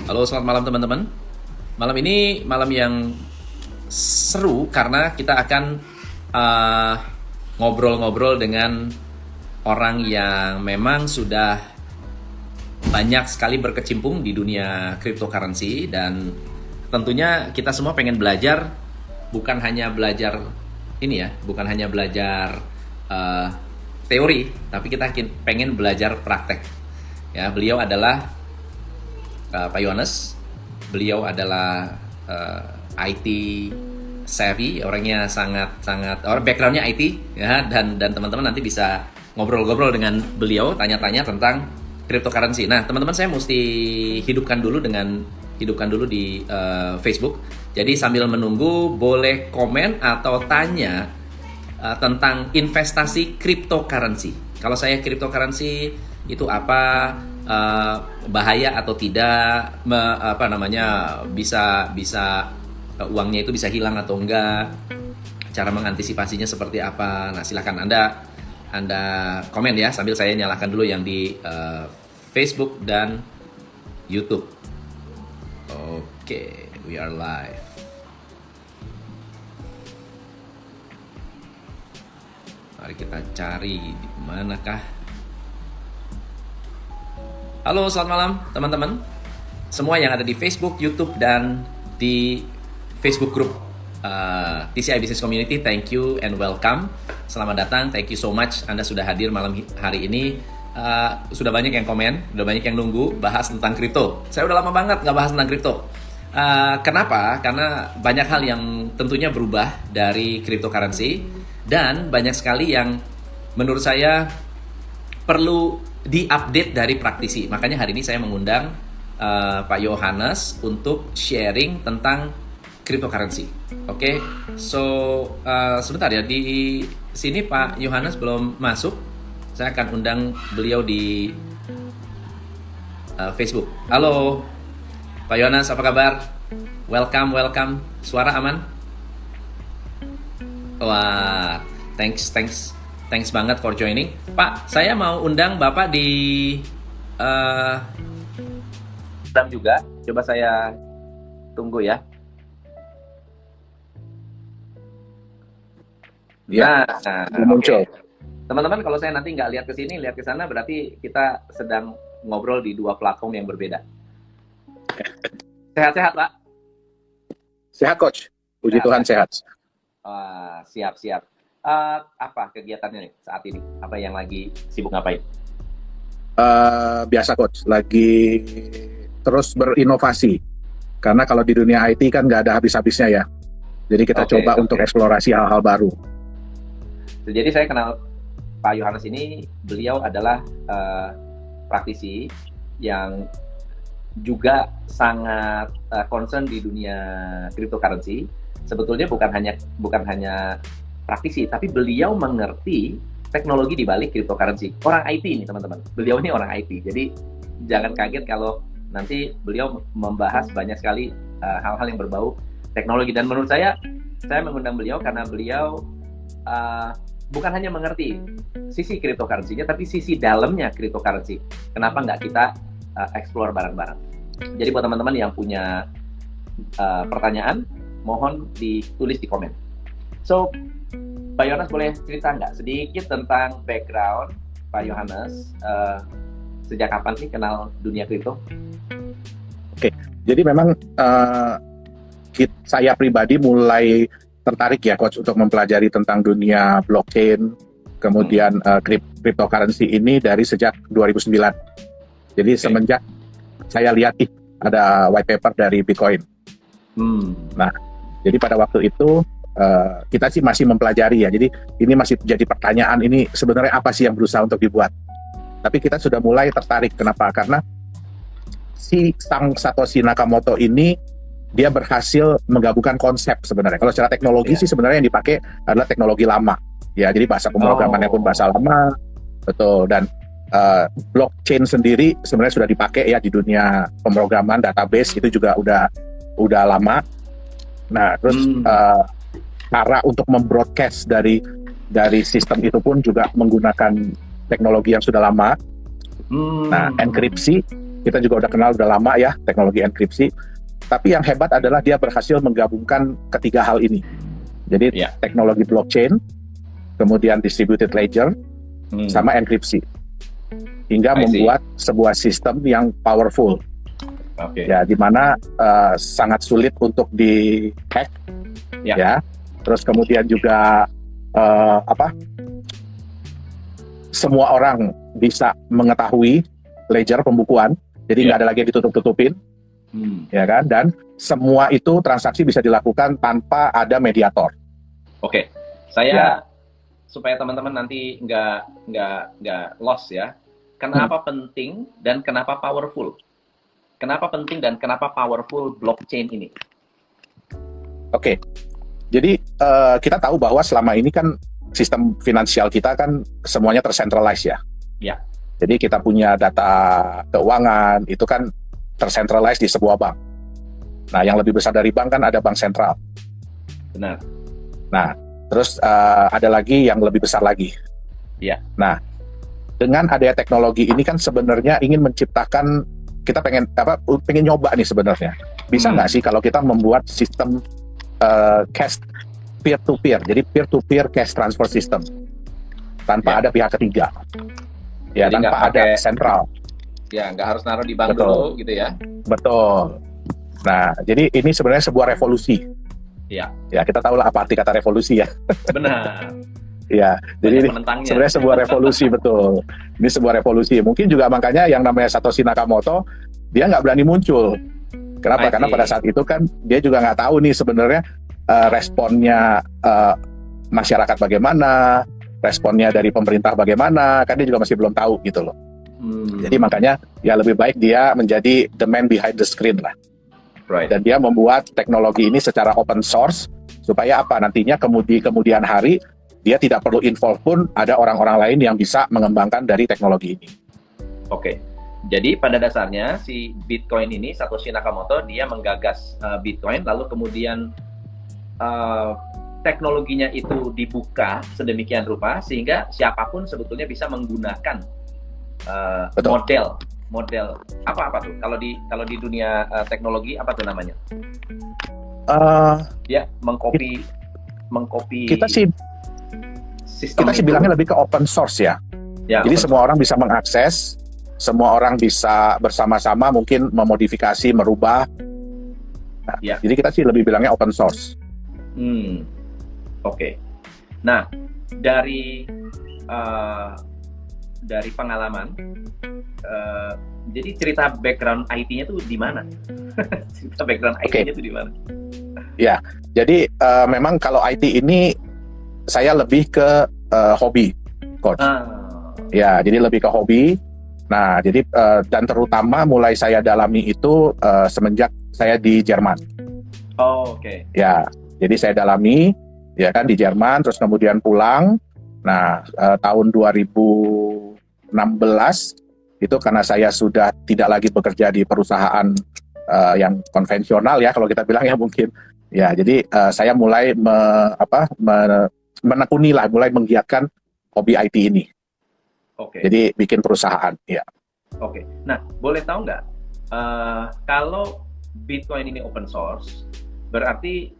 Halo, selamat malam teman-teman. Malam ini malam yang seru karena kita akan uh, ngobrol-ngobrol dengan orang yang memang sudah banyak sekali berkecimpung di dunia cryptocurrency, dan tentunya kita semua pengen belajar, bukan hanya belajar ini ya, bukan hanya belajar uh, teori, tapi kita pengen belajar praktek. Ya, beliau adalah Pak Yohanes. Beliau adalah IT savvy, orangnya sangat backgroundnya IT ya, dan teman-teman nanti bisa ngobrol-ngobrol dengan beliau, tanya-tanya tentang cryptocurrency. Nah, teman-teman, saya mesti hidupkan dulu di Facebook. Jadi sambil menunggu boleh komen atau tanya tentang investasi cryptocurrency. Kalau saya cryptocurrency itu apa, bahaya atau tidak, bisa uangnya itu bisa hilang atau enggak, cara mengantisipasinya seperti apa. Nah, silakan Anda komen ya, sambil saya nyalakan dulu yang di Facebook dan YouTube. Oke, we are live. Mari kita cari di manakah. Halo, selamat malam teman-teman semua yang ada di Facebook, YouTube, dan di Facebook group TCI Business Community. Thank you and welcome. Selamat datang, thank you so much. Anda sudah hadir malam hari ini. Sudah banyak yang komen, sudah banyak yang nunggu bahas tentang kripto. Saya udah lama banget nggak bahas tentang kripto. Kenapa? Karena banyak hal yang tentunya berubah dari cryptocurrency, dan banyak sekali yang menurut saya perlu diupdate dari praktisi. Makanya hari ini saya mengundang Pak Yohanes untuk sharing tentang cryptocurrency. Oke, so sebentar ya, di sini Pak Yohanes belum masuk. Saya akan undang beliau di Facebook. Halo, Pak Yohanes, apa kabar? Welcome. Suara aman? Wah, thanks banget for joining. Pak, saya mau undang Bapak di juga. Coba saya tunggu ya. Ya, muncul. Okay. Teman-teman, kalau saya nanti nggak lihat ke sini, lihat ke sana, berarti kita sedang ngobrol di dua platform yang berbeda. Sehat-sehat, Pak? Sehat, Coach. Puji Tuhan, sehat. Siap. Apa kegiatannya nih saat ini? Apa yang lagi sibuk ngapain? Biasa, Coach. Lagi terus berinovasi. Karena kalau di dunia IT kan nggak ada habis-habisnya ya. Jadi kita coba untuk eksplorasi hal-hal baru. Jadi saya kenal Pak Yohanes ini, beliau adalah praktisi yang juga sangat concern di dunia cryptocurrency. Sebetulnya bukan hanya praktisi, tapi beliau mengerti teknologi di balik cryptocurrency. Orang IT ini, teman-teman. Beliau ini orang IT. Jadi jangan kaget kalau nanti beliau membahas banyak sekali hal-hal yang berbau teknologi. Dan menurut saya mengundang beliau karena beliau bukan hanya mengerti sisi cryptocurrency-nya, tapi sisi dalamnya cryptocurrency. Kenapa nggak kita explore bareng-bareng? Jadi buat teman-teman yang punya pertanyaan, mohon ditulis di komen. So, Pak Yohanes boleh cerita nggak sedikit tentang background Pak Yohanes, sejak kapan sih kenal dunia kripto? Oke, jadi memang saya pribadi mulai tertarik ya, Coach, untuk mempelajari tentang dunia blockchain, kemudian cryptocurrency ini dari sejak 2009. Jadi semenjak saya lihat ada white paper dari Bitcoin. Nah, jadi pada waktu itu kita sih masih mempelajari ya. Jadi ini masih jadi pertanyaan, ini sebenarnya apa sih yang berusaha untuk dibuat. Tapi kita sudah mulai tertarik. Kenapa? Karena si sang Satoshi Nakamoto ini dia berhasil menggabungkan konsep sebenarnya. Kalau secara teknologi sih sebenarnya yang dipakai adalah teknologi lama. Ya, jadi bahasa pemrogramannya pun bahasa lama. Betul. Dan blockchain sendiri sebenarnya sudah dipakai ya di dunia pemrograman, database itu juga udah lama. Nah, terus cara untuk membroadcast dari sistem itu pun juga menggunakan teknologi yang sudah lama. Nah, enkripsi kita juga udah kenal udah lama ya teknologi enkripsi. Tapi yang hebat adalah dia berhasil menggabungkan ketiga hal ini. Jadi teknologi blockchain, kemudian distributed ledger, sama enkripsi, hingga membuat sebuah sistem yang powerful. Ya, di mana sangat sulit untuk di-hack, ya. Terus kemudian juga semua orang bisa mengetahui ledger pembukuan, jadi nggak ada lagi yang ditutup-tutupin. Ya kan, dan semua itu transaksi bisa dilakukan tanpa ada mediator. Oke, saya supaya teman-teman nanti nggak lost ya. Kenapa penting dan kenapa powerful? Kenapa penting dan kenapa powerful blockchain ini? Oke, jadi kita tahu bahwa selama ini kan sistem finansial kita kan semuanya tercentralized ya. Ya. Jadi kita punya data keuangan itu kan tercentralized di sebuah bank. Nah, yang lebih besar dari bank kan ada bank sentral. Benar. Nah, terus ada lagi yang lebih besar lagi. Iya. Nah, dengan adanya teknologi ini kan sebenarnya ingin menciptakan, kita pengen nyoba nih sebenarnya. Bisa nggak sih kalau kita membuat sistem cash peer to peer, jadi peer to peer cash transfer system tanpa ada pihak ketiga. Ya, jadi tanpa ada sentral. Ya, nggak harus naruh di bank dulu gitu ya. Betul. Nah, jadi ini sebenarnya sebuah revolusi. Ya. Ya, kita tahu lah apa arti kata revolusi ya. Benar. Ya, jadi sebenarnya sebuah revolusi, betul. Ini sebuah revolusi. Mungkin juga makanya yang namanya Satoshi Nakamoto, dia nggak berani muncul. Kenapa? Karena pada saat itu kan dia juga nggak tahu nih sebenarnya responnya masyarakat bagaimana, responnya dari pemerintah bagaimana, kan dia juga masih belum tahu gitu loh. Jadi makanya ya lebih baik dia menjadi the man behind the screen lah. Right. Dan dia membuat teknologi ini secara open source supaya apa nantinya kemudian hari dia tidak perlu involve pun ada orang-orang lain yang bisa mengembangkan dari teknologi ini. Oke. Jadi pada dasarnya si Bitcoin ini Satoshi Nakamoto dia menggagas Bitcoin lalu kemudian teknologinya itu dibuka sedemikian rupa sehingga siapapun sebetulnya bisa menggunakan model apa tuh kalau di dunia teknologi apa tuh namanya? Ya mengcopy kita sih bilangnya lebih ke open source ya. Jadi semua orang bisa mengakses, semua orang bisa bersama-sama mungkin memodifikasi, merubah. Nah, jadi kita sih lebih bilangnya open source. Oke. Nah, dari pengalaman, jadi cerita background IT-nya tuh di mana? Cerita background IT-nya tuh di mana? Ya, jadi memang kalau IT ini saya lebih ke hobi, coach. Ya, jadi lebih ke hobi. Nah, jadi dan terutama mulai saya dalami itu semenjak saya di Jerman. Oke. Ya, jadi saya dalami ya kan di Jerman, terus kemudian pulang. Nah, tahun 2016 itu karena saya sudah tidak lagi bekerja di perusahaan yang konvensional ya kalau kita bilang ya mungkin. Ya, jadi saya mulai menekuni lah, mulai menggiatkan hobi IT ini. Oke. Jadi bikin perusahaan, ya. Oke. Nah, boleh tahu nggak kalau Bitcoin ini open source, berarti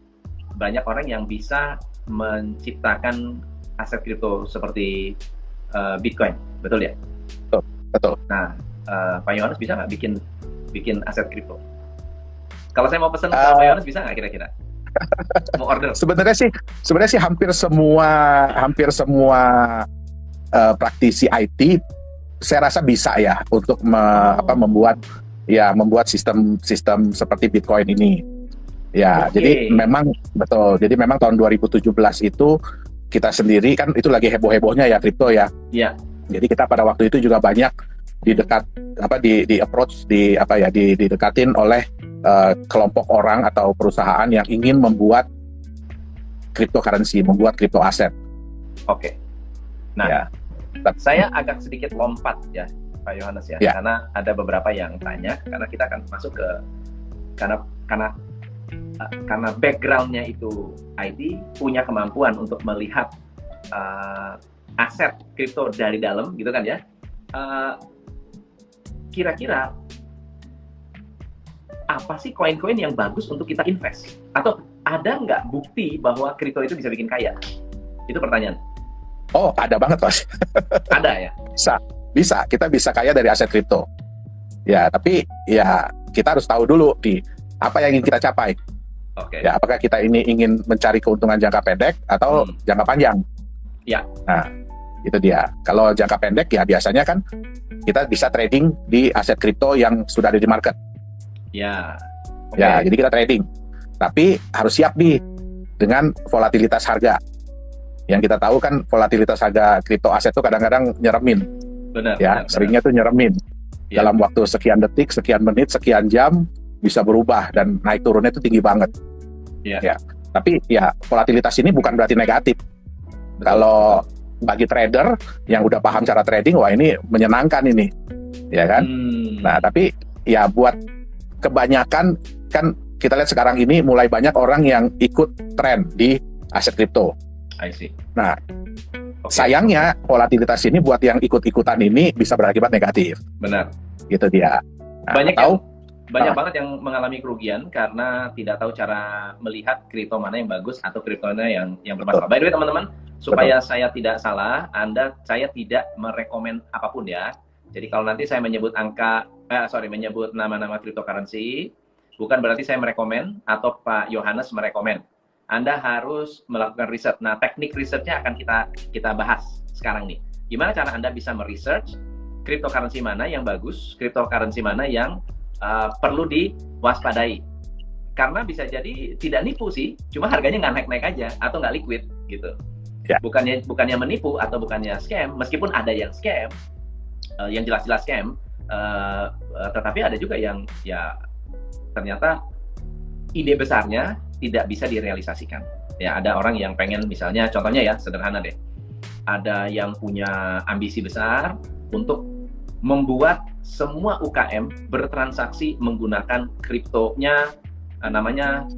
banyak orang yang bisa menciptakan aset kripto seperti Bitcoin, betul ya? Betul. Nah, Pak Yohanes bisa nggak bikin aset kripto? Kalau saya mau pesan ke Pak Yohanes bisa nggak kira-kira? Mau order? Sebenarnya sih hampir semua praktisi IT saya rasa bisa ya untuk membuat sistem seperti Bitcoin ini. Ya, jadi memang betul. Jadi memang tahun 2017 itu kita sendiri kan itu lagi heboh-hebohnya ya kripto ya. Iya. Jadi kita pada waktu itu juga banyak didekatin oleh kelompok orang atau perusahaan yang ingin membuat cryptocurrency, membuat crypto aset. Oke. Nah, ya. Saya agak sedikit lompat ya, Pak Yohanes ya, karena ada beberapa yang tanya, karena kita akan masuk ke karena background-nya itu IT punya kemampuan untuk melihat aset kripto dari dalam, gitu kan ya. Kira-kira apa sih koin-koin yang bagus untuk kita invest? Atau ada nggak bukti bahwa kripto itu bisa bikin kaya? Itu pertanyaan. Oh, ada banget, Mas. Ada ya? Bisa. Kita bisa kaya dari aset kripto. Ya, tapi ya kita harus tahu dulu di apa yang ingin kita capai. Oke. Ya, apakah kita ini ingin mencari keuntungan jangka pendek atau jangka panjang? Ya. Nah, itu dia. Kalau jangka pendek ya biasanya kan kita bisa trading di aset kripto yang sudah ada di market. Ya. Ya, jadi kita trading. Tapi harus siap nih dengan volatilitas harga. Yang kita tahu kan volatilitas harga kripto aset itu kadang-kadang nyeremin. Benar. Ya, seringnya tuh nyeremin. Ya. Dalam waktu sekian detik, sekian menit, sekian jam bisa berubah dan naik turunnya itu tinggi banget. Ya. Tapi ya volatilitas ini bukan berarti negatif. Kalau bagi trader yang udah paham cara trading, wah ini menyenangkan ini, ya kan? Nah, tapi ya buat kebanyakan kan kita lihat sekarang ini mulai banyak orang yang ikut tren di aset kripto. I see. Nah, sayangnya volatilitas ini buat yang ikut-ikutan ini bisa berakibat negatif. Benar. Gitu dia. Nah, banyak banget yang mengalami kerugian karena tidak tahu cara melihat kripto mana yang bagus atau kripto mana yang bermasalah. By the way, teman-teman, supaya saya tidak salah, saya tidak merekomen apapun ya. Jadi kalau nanti saya menyebut menyebut nama-nama cryptocurrency, bukan berarti saya merekomen atau Pak Yohanes merekomen. Anda harus melakukan riset. Nah, teknik risetnya akan kita bahas sekarang nih. Gimana cara Anda bisa meresearch cryptocurrency mana yang bagus, cryptocurrency mana yang perlu diwaspadai. Karena bisa jadi tidak nipu sih, cuma harganya nggak naik-naik aja atau nggak liquid gitu. Ya. Bukannya menipu atau bukannya scam, meskipun ada yang scam, yang jelas-jelas scam, tetapi ada juga yang ya ternyata ide besarnya tidak bisa direalisasikan. Ya, ada orang yang pengen, misalnya contohnya ya sederhana deh, ada yang punya ambisi besar untuk membuat semua UKM bertransaksi menggunakan kriptonya, namanya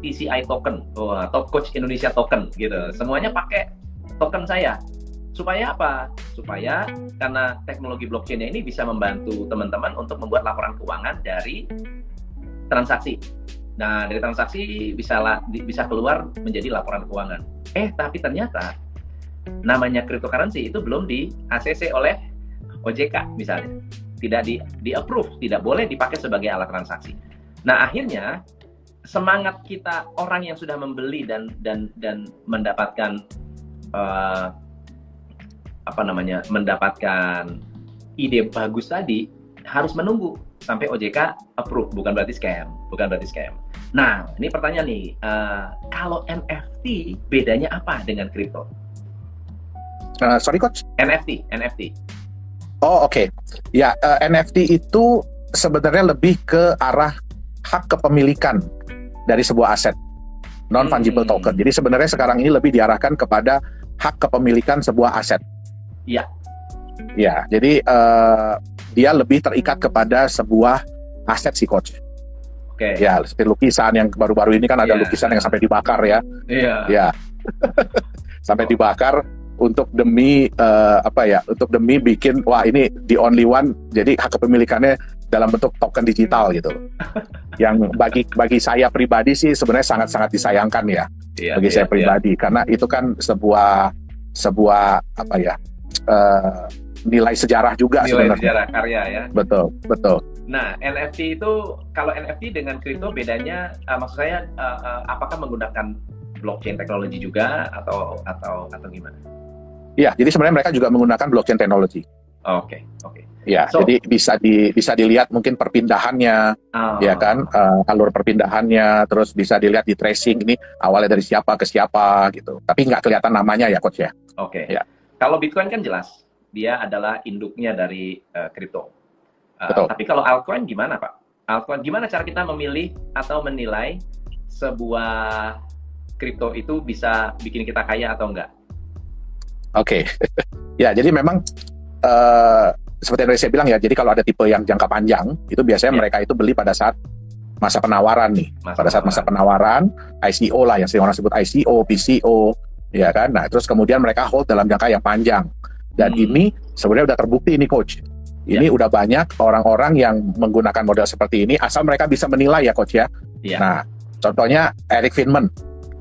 TCI token, Top Coach Indonesia token gitu. Semuanya pakai token saya. Supaya apa? Supaya karena teknologi blockchain-nya ini bisa membantu teman-teman untuk membuat laporan keuangan dari transaksi. Nah, dari transaksi bisa keluar menjadi laporan keuangan. Tapi ternyata namanya cryptocurrency itu belum di ACC oleh OJK misalnya. Tidak di approve, tidak boleh dipakai sebagai alat transaksi. Nah, akhirnya semangat kita orang yang sudah membeli dan mendapatkan mendapatkan ide bagus tadi harus menunggu sampai OJK approve, bukan berarti scam. Nah, ini pertanyaan nih, kalau NFT bedanya apa dengan kripto? Sorry coach? NFT. Oh, oke. Ya, NFT itu sebenarnya lebih ke arah hak kepemilikan dari sebuah aset, non-fungible token. Jadi sebenarnya sekarang ini lebih diarahkan kepada hak kepemilikan sebuah aset. Iya. Ya, jadi dia lebih terikat kepada sebuah aset sih, Coach. Oke. Ya, seperti lukisan yang baru-baru ini kan ada lukisan yang sampai dibakar ya. Iya. Ya. Sampai dibakar untuk demi untuk demi bikin, wah ini the only one, jadi hak kepemilikannya dalam bentuk token digital gitu. Yang bagi saya pribadi sih sebenarnya sangat-sangat disayangkan ya. Bagi saya pribadi, karena itu kan sebuah nilai sejarah juga sebenarnya. Nilai sejarah karya ya. Betul. Nah, NFT itu, kalau NFT dengan kripto bedanya, maksud saya apakah menggunakan blockchain teknologi juga atau gimana? Iya, jadi sebenarnya mereka juga menggunakan blockchain teknologi. Oke. Ya, jadi bisa dilihat mungkin perpindahannya, ya kan, alur perpindahannya, terus bisa dilihat di tracing ini awalnya dari siapa ke siapa gitu. Tapi nggak kelihatan namanya ya, Coach ya. Oke. Ya. Kalau Bitcoin kan jelas, dia adalah induknya dari kripto. Betul. Tapi kalau altcoin gimana, Pak? Altcoin gimana cara kita memilih atau menilai sebuah kripto itu bisa bikin kita kaya atau enggak? Oke. Ya, jadi memang seperti yang saya bilang ya, jadi kalau ada tipe yang jangka panjang, itu biasanya mereka itu beli pada saat masa penawaran nih. Pada saat masa penawaran, ICO lah yang sering orang sebut ICO, PCO, ya kan? Nah, terus kemudian mereka hold dalam jangka yang panjang. Dan ini sebenarnya udah terbukti ini, Coach. Ini udah banyak orang-orang yang menggunakan model seperti ini, asal mereka bisa menilai ya Coach ya. Nah, contohnya Eric Friedman.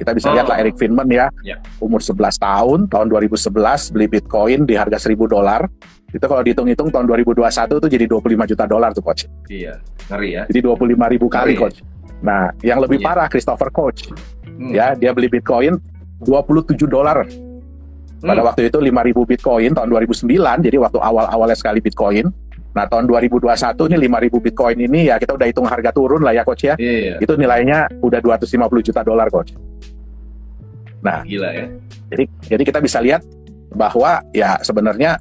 Kita bisa lihat lah Eric Friedman ya, umur 11 tahun 2011 beli Bitcoin di harga $1.000. Itu kalau dihitung-hitung tahun 2021 itu jadi $25 juta tuh Coach. Iya, ngeri ya. Jadi 25.000 kali Coach. Nah, yang lebih parah Christopher Koch. Ya, dia beli Bitcoin $27. Pada waktu itu 5.000 Bitcoin tahun 2009, jadi waktu awal-awalnya sekali Bitcoin. Nah, tahun 2021 ini 5.000 Bitcoin ini ya kita udah hitung harga turun lah ya Coach ya. Itu nilainya udah $250 juta Coach. Nah, gila ya. Jadi kita bisa lihat bahwa ya sebenarnya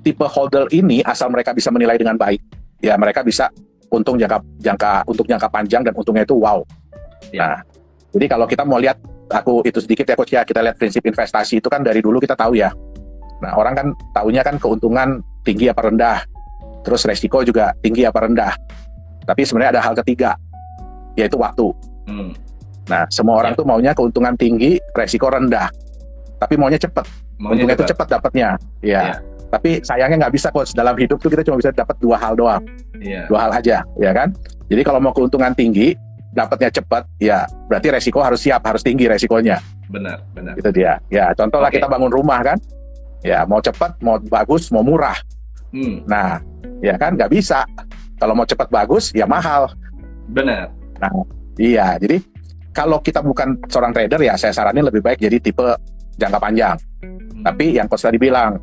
tipe holder ini asal mereka bisa menilai dengan baik, ya mereka bisa untung jangka panjang dan untungnya itu wow. Nah, jadi kalau kita mau lihat aku itu sedikit ya Coach ya, kita lihat prinsip investasi itu kan dari dulu kita tahu ya. Nah, orang kan taunya kan keuntungan tinggi apa rendah, terus resiko juga tinggi apa rendah. Tapi sebenarnya ada hal ketiga, yaitu waktu. Nah, semua orang tuh maunya keuntungan tinggi, resiko rendah. Tapi maunya cepat. Untungnya itu cepat dapatnya. Ya. Tapi sayangnya nggak bisa Coach. Dalam hidup tuh kita cuma bisa dapat 2 hal doang. 2 hal aja, ya kan? Jadi kalau mau keuntungan tinggi, dapatnya cepat, ya berarti resiko harus siap, harus tinggi resikonya. Benar. Itu dia. Ya, contoh lah kita bangun rumah kan. Ya, mau cepat, mau bagus, mau murah. Nah, ya kan nggak bisa. Kalau mau cepat bagus, ya mahal. Benar. Nah, iya. Jadi kalau kita bukan seorang trader ya saya saranin lebih baik jadi tipe jangka panjang. Tapi yang Coach tadi bilang,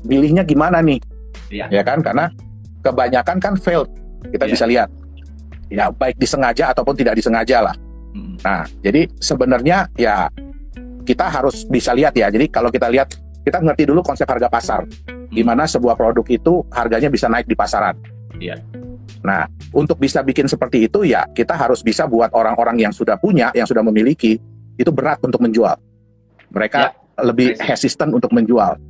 milihnya gimana nih? Ya kan, karena kebanyakan kan failed. Kita bisa lihat. Ya, baik disengaja ataupun tidak disengaja lah. Nah, jadi sebenarnya ya kita harus bisa lihat ya. Jadi kalau kita lihat, kita ngerti dulu konsep harga pasar. Gimana sebuah produk itu harganya bisa naik di pasaran. Nah, untuk bisa bikin seperti itu ya kita harus bisa buat orang-orang yang sudah punya, yang sudah memiliki, itu berat untuk menjual. Mereka lebih hesitant untuk menjual.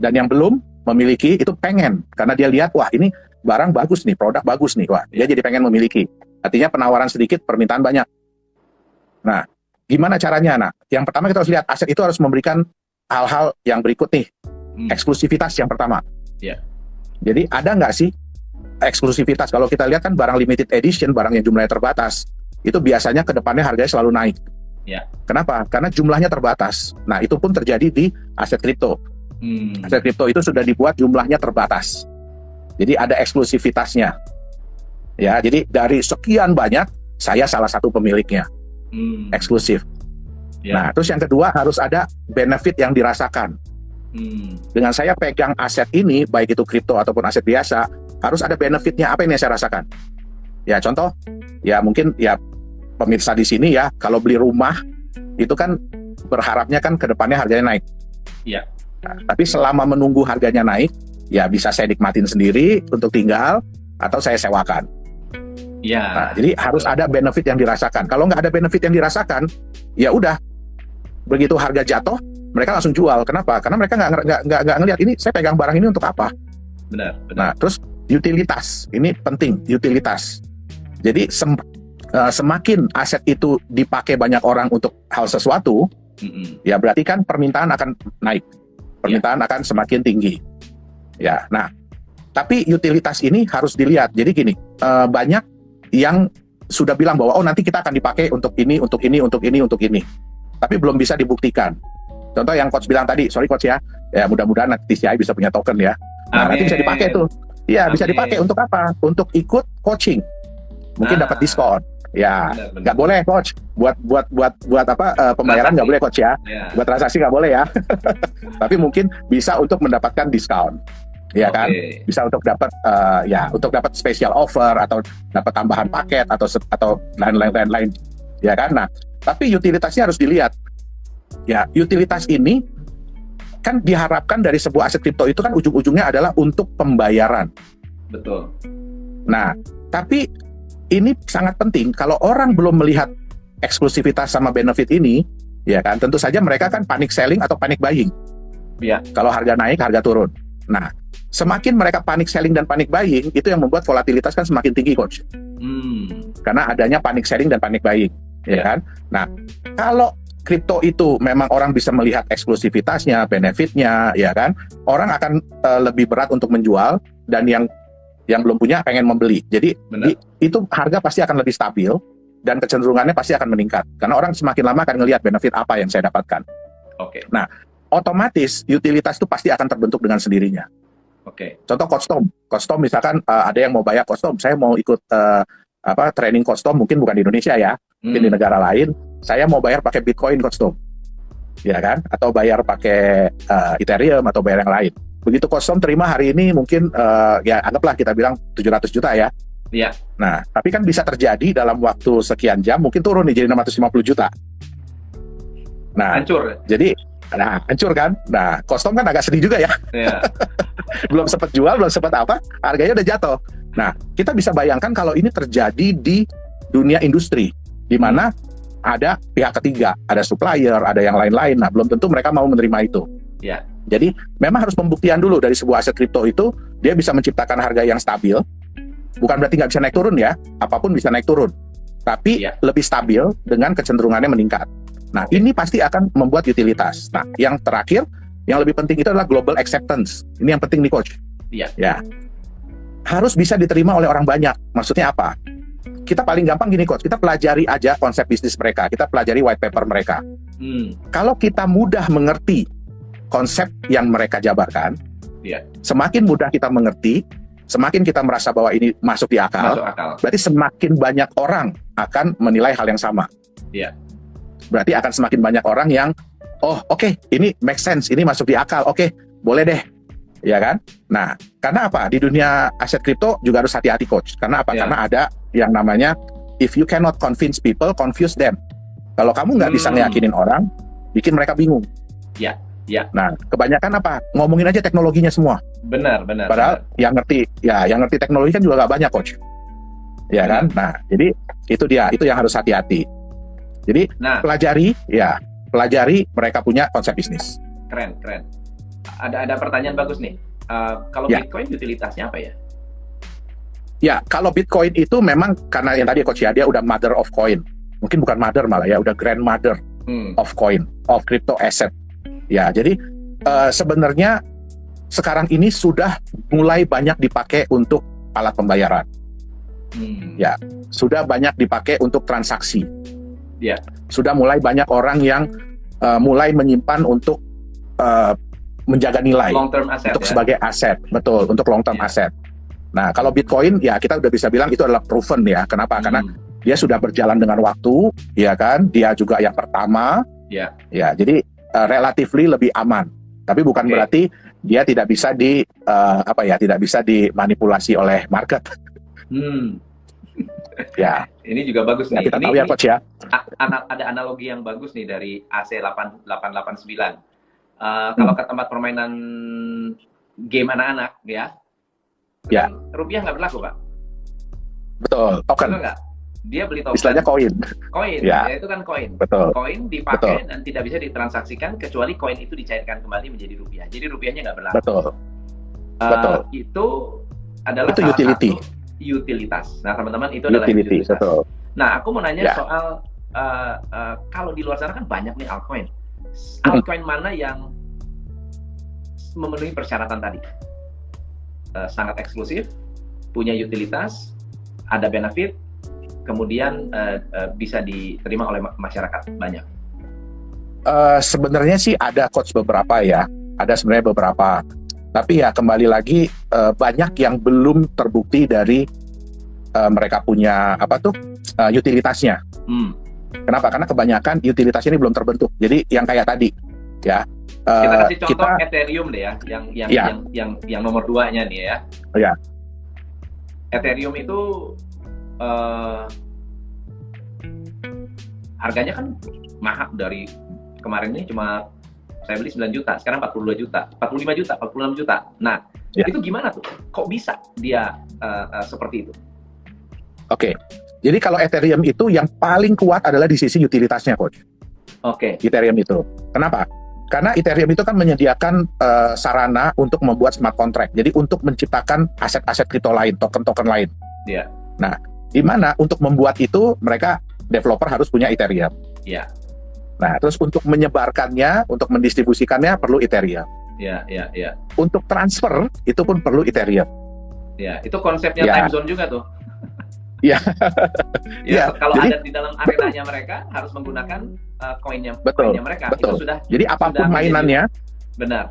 Dan yang belum memiliki itu pengen, karena dia lihat, wah ini barang bagus nih, produk bagus nih, wah dia jadi pengen memiliki. Artinya penawaran sedikit, permintaan banyak. Nah, gimana caranya? Nah, yang pertama kita harus lihat aset itu harus memberikan hal-hal yang berikut nih. Eksklusivitas yang pertama. Jadi ada nggak sih eksklusivitas? Kalau kita lihat kan barang limited edition, barang yang jumlahnya terbatas, itu biasanya ke depannya harganya selalu naik. Kenapa? Karena jumlahnya terbatas. Nah, itu pun terjadi di aset kripto. Aset kripto itu sudah dibuat jumlahnya terbatas. Jadi ada eksklusivitasnya. Ya, jadi dari sekian banyak, saya salah satu pemiliknya. Eksklusif. Nah, terus yang kedua harus ada benefit yang dirasakan. Dengan saya pegang aset ini, baik itu kripto ataupun aset biasa, harus ada benefitnya. Apa yang saya rasakan? Ya, contoh, ya mungkin ya pemirsa di sini ya, kalau beli rumah itu kan berharapnya kan ke depannya harganya naik. Nah, tapi selama menunggu harganya naik, ya bisa saya nikmatin sendiri untuk tinggal atau saya sewakan. Nah, jadi harus ada benefit yang dirasakan. Kalau nggak ada benefit yang dirasakan, ya udah, begitu harga jatuh, mereka langsung jual. Kenapa? Karena mereka nggak ngelihat ini saya pegang barang ini untuk apa. Benar. Nah, terus utilitas ini penting, utilitas. Jadi semakin aset itu dipakai banyak orang untuk hal sesuatu, ya berarti kan permintaan akan naik, permintaan akan semakin tinggi. Ya, nah, tapi utilitas ini harus dilihat. Jadi gini, banyak yang sudah bilang bahwa nanti kita akan dipakai untuk ini, untuk ini, untuk ini, untuk ini, tapi belum bisa dibuktikan. Contoh yang Coach bilang tadi, sorry Coach ya mudah-mudahan nanti TCI bisa punya token ya. Nah, nanti bisa dipakai tuh. Iya, bisa dipakai untuk apa? Untuk ikut coaching. Mungkin dapat diskon. Ya, nggak boleh Coach. Buat apa pembayaran nggak boleh Coach ya. Buat transaksi nggak boleh ya. Tapi mungkin bisa untuk mendapatkan diskon. Ya kan? Bisa untuk dapat untuk dapat special offer atau dapat tambahan paket atau lain-lain. Ya kan? Nah, tapi utilitasnya harus dilihat. Ya, utilitas ini kan diharapkan dari sebuah aset kripto itu kan ujung-ujungnya adalah untuk pembayaran. Betul. Nah, tapi ini sangat penting kalau orang belum melihat eksklusivitas sama benefit ini, ya kan, tentu saja mereka kan panic selling atau panic buying. Kalau harga naik, harga turun. Nah, semakin mereka panic selling dan panic buying, itu yang membuat volatilitas kan semakin tinggi, Coach. Karena adanya panic selling dan panic buying, ya kan? Nah, kripto itu memang orang bisa melihat eksklusivitasnya, benefitnya, ya kan? Orang akan lebih berat untuk menjual, dan yang belum punya pengen membeli. Jadi itu harga pasti akan lebih stabil dan kecenderungannya pasti akan meningkat karena orang semakin lama akan ngelihat benefit apa yang saya dapatkan. Oke. Nah, otomatis utilitas itu pasti akan terbentuk dengan sendirinya. Oke. Contoh custom misalkan ada yang mau bayar custom, saya mau ikut training custom, mungkin bukan di Indonesia ya, mungkin di negara lain, saya mau bayar pakai Bitcoin custom, ya kan? Atau bayar pakai Ethereum atau bayar yang lain. Begitu custom terima hari ini mungkin ya anggaplah kita bilang 700 juta ya. Iya. Nah, tapi kan bisa terjadi dalam waktu sekian jam mungkin turun nih jadi 650 juta. Nah, hancur. Jadi hancur kan? Nah, custom kan agak sedih juga ya. Iya. Belum sempat jual, belum sempat apa, harganya udah jatuh. Nah, kita bisa bayangkan kalau ini terjadi di dunia industri, di mana ada pihak ketiga, ada supplier, ada yang lain-lain. Nah, belum tentu mereka mau menerima itu. Ya. Jadi, memang harus pembuktian dulu dari sebuah aset kripto itu, dia bisa menciptakan harga yang stabil. Bukan berarti nggak bisa naik turun ya, apapun bisa naik turun. Tapi lebih stabil dengan kecenderungannya meningkat. Nah, ini pasti akan membuat utilitas. Nah, yang terakhir, yang lebih penting itu adalah global acceptance. Ini yang penting nih, Coach. Iya. Ya. Harus bisa diterima oleh orang banyak. Maksudnya apa? Kita paling gampang gini, Coach. Kita pelajari aja konsep bisnis mereka. Kita pelajari white paper mereka. Kalau kita mudah mengerti konsep yang mereka jabarkan, semakin mudah kita mengerti, semakin kita merasa bahwa ini masuk di akal, berarti semakin banyak orang akan menilai hal yang sama. Iya. Berarti akan semakin banyak orang yang, oh oke, ini make sense, ini masuk di akal, oke, boleh deh, ya kan? Nah, karena apa? Di dunia aset kripto juga harus hati-hati, Coach. Karena apa? Karena ada yang namanya, if you cannot convince people, confuse them. Kalau kamu nggak bisa ngeyakinin orang, bikin mereka bingung. Iya. Ya. Nah, kebanyakan apa? Ngomongin aja teknologinya semua. Benar. Padahal yang ngerti teknologi kan juga nggak banyak, Coach. Ya kan? Nah, jadi itu yang harus hati-hati. Jadi pelajari mereka punya konsep bisnis. Keren. Ada pertanyaan bagus nih. Kalau Bitcoin utilitasnya apa ya? Ya, kalau Bitcoin itu memang karena yang tadi Coach ya, dia udah mother of coin. Mungkin bukan mother malah ya, udah grandmother of coin, of crypto asset. Ya, jadi sebenarnya sekarang ini sudah mulai banyak dipakai untuk alat pembayaran. Ya, sudah banyak dipakai untuk transaksi. Ya, sudah mulai banyak orang yang mulai menyimpan untuk menjaga nilai untuk sebagai aset, betul, untuk long term aset. Nah, kalau Bitcoin ya kita udah bisa bilang itu adalah proven ya. Kenapa? Karena dia sudah berjalan dengan waktu, ya kan? Dia juga yang pertama. Ya, jadi relatively lebih aman, tapi bukan berarti dia tidak bisa tidak bisa dimanipulasi oleh market. Ya, ini juga bagus nih. Kita tahu ya, Coach ya. Ada analogi yang bagus nih dari AC889. Kalau ke tempat permainan game anak-anak, ya, rupiah nggak berlaku, Pak. Betul, token. Betul nggak? Dia beli token. Istilahnya koin. Ya itu kan koin. Betul. Koin dipakai dan tidak bisa ditransaksikan kecuali koin itu dicairkan kembali menjadi rupiah. Jadi rupiahnya nggak berlaku. Betul. Itu adalah salah utility. Satu utilitas. Nah, teman-teman, itu adalah utilitas. Betul. Nah, aku mau nanya soal kalau di luar sana kan banyak nih altcoin. Altcoin mana yang memenuhi persyaratan tadi? Sangat eksklusif, punya utilitas, ada benefit, kemudian bisa diterima oleh masyarakat banyak. Sebenarnya sih ada, Coach, beberapa ya. Ada sebenarnya beberapa. Tapi ya kembali lagi banyak yang belum terbukti dari mereka punya utilitasnya. Kenapa? Karena kebanyakan utilitasnya ini belum terbentuk. Jadi yang kayak tadi, ya. Kita kasih contoh Ethereum deh ya, yang nomor 2-nya nih ya. Ya. Ethereum itu harganya kan mahal, dari kemarin ini cuma saya beli 9 juta, sekarang 42 juta, 45 juta, 46 juta. Nah, itu gimana tuh? Kok bisa dia seperti itu? Oke. Jadi kalau Ethereum itu yang paling kuat adalah di sisi utilitasnya, Coach. Ethereum itu. Kenapa? Karena Ethereum itu kan menyediakan sarana untuk membuat smart contract. Jadi untuk menciptakan aset-aset kripto lain, token-token lain. Nah, di mana untuk membuat itu mereka developer harus punya Ethereum. Nah, terus untuk menyebarkannya, untuk mendistribusikannya perlu Ethereum. Ya, ya, ya. Untuk transfer itu pun perlu Ethereum. Ya, itu konsepnya Ya. time zone juga tuh. Ya. Ya, Ya, kalau jadi- ada di dalam arenanya mereka harus menggunakan koinnya Betul, mereka. betul. Itu sudah. Jadi apapun sudah mainannya, benar.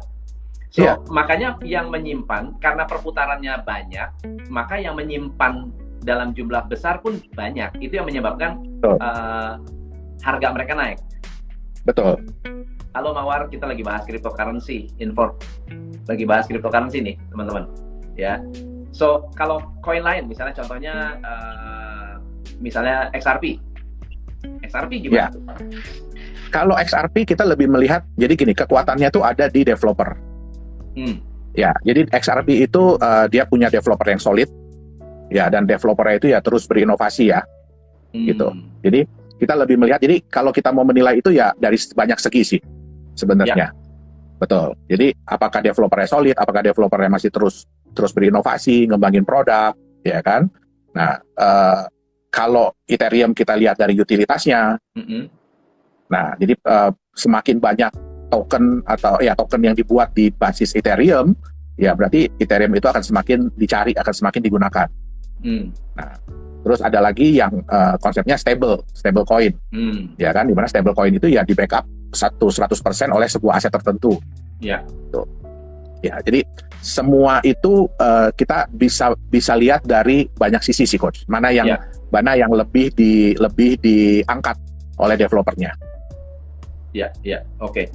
So, Iya. makanya yang menyimpan, karena perputarannya banyak, maka yang menyimpan dalam jumlah besar pun banyak. Itu yang menyebabkan Betul. Harga mereka naik. betul. Halo Mawar, kita lagi bahas cryptocurrency, lagi bahas cryptocurrency nih, teman-teman. Ya. So, kalau koin lain, misalnya contohnya, misalnya XRP. XRP gimana? Ya. Kalau XRP kita lebih melihat, jadi gini, kekuatannya tuh ada di developer. Ya, jadi XRP itu dia punya developer yang solid, ya, dan developernya itu ya terus berinovasi ya, gitu. Jadi kita lebih melihat, jadi kalau kita mau menilai itu ya dari banyak segi sih sebenarnya. Betul. Jadi apakah developernya solid, apakah developernya masih terus berinovasi, ngembangin produk, ya kan? Nah, kalau Ethereum kita lihat dari utilitasnya, nah jadi semakin banyak token atau ya token yang dibuat di basis Ethereum, ya berarti Ethereum itu akan semakin dicari, akan semakin digunakan. Nah, terus ada lagi yang konsepnya stable coin, ya kan, dimana stable coin itu ya di backup 100% oleh sebuah aset tertentu. Ya. Tuh. Ya, jadi semua itu kita bisa lihat dari banyak sisi sih, Coach. Mana yang lebih diangkat oleh developernya. Ya, oke.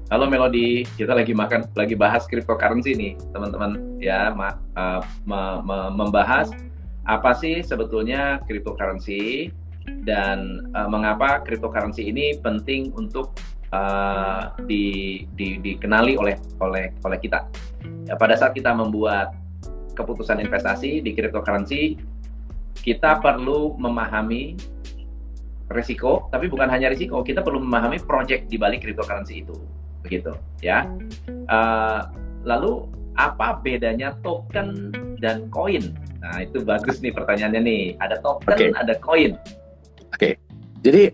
Halo Melody, kita lagi bahas cryptocurrency nih, teman-teman. Ya, membahas apa sih sebetulnya cryptocurrency dan mengapa cryptocurrency ini penting untuk dikenali oleh kita. Ya, pada saat kita membuat keputusan investasi di cryptocurrency, kita perlu memahami risiko, tapi bukan hanya risiko, kita perlu memahami project di balik cryptocurrency itu, begitu ya. Lalu apa bedanya token dan koin? Nah, itu bagus nih pertanyaannya nih. Ada token, ada koin. Oke. Jadi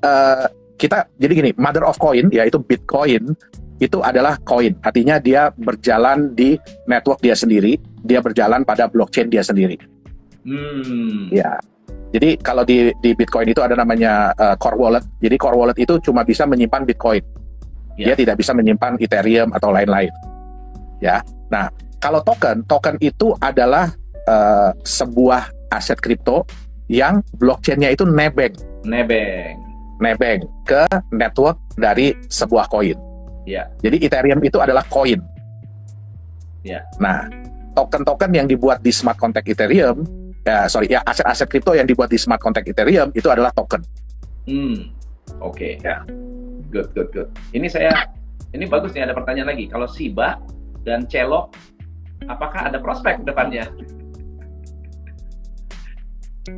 jadi gini, mother of coin yaitu Bitcoin itu adalah koin. Artinya dia berjalan di network dia sendiri, dia berjalan pada blockchain dia sendiri. Ya. Jadi kalau di Bitcoin itu ada namanya core wallet. Jadi core wallet itu cuma bisa menyimpan Bitcoin. Dia tidak bisa menyimpan Ethereum atau lain-lain. Ya. Nah, kalau token itu adalah sebuah aset kripto yang blockchain-nya itu nebeng ke network dari sebuah koin. Ya. Jadi Ethereum itu adalah koin. Ya. Nah, token-token yang dibuat di smart contract Ethereum, aset-aset kripto yang dibuat di smart contract Ethereum itu adalah token. Oke. Ya. Good. Ini bagus nih, ada pertanyaan lagi. Kalau Shiba dan Celok, apakah ada prospek depannya?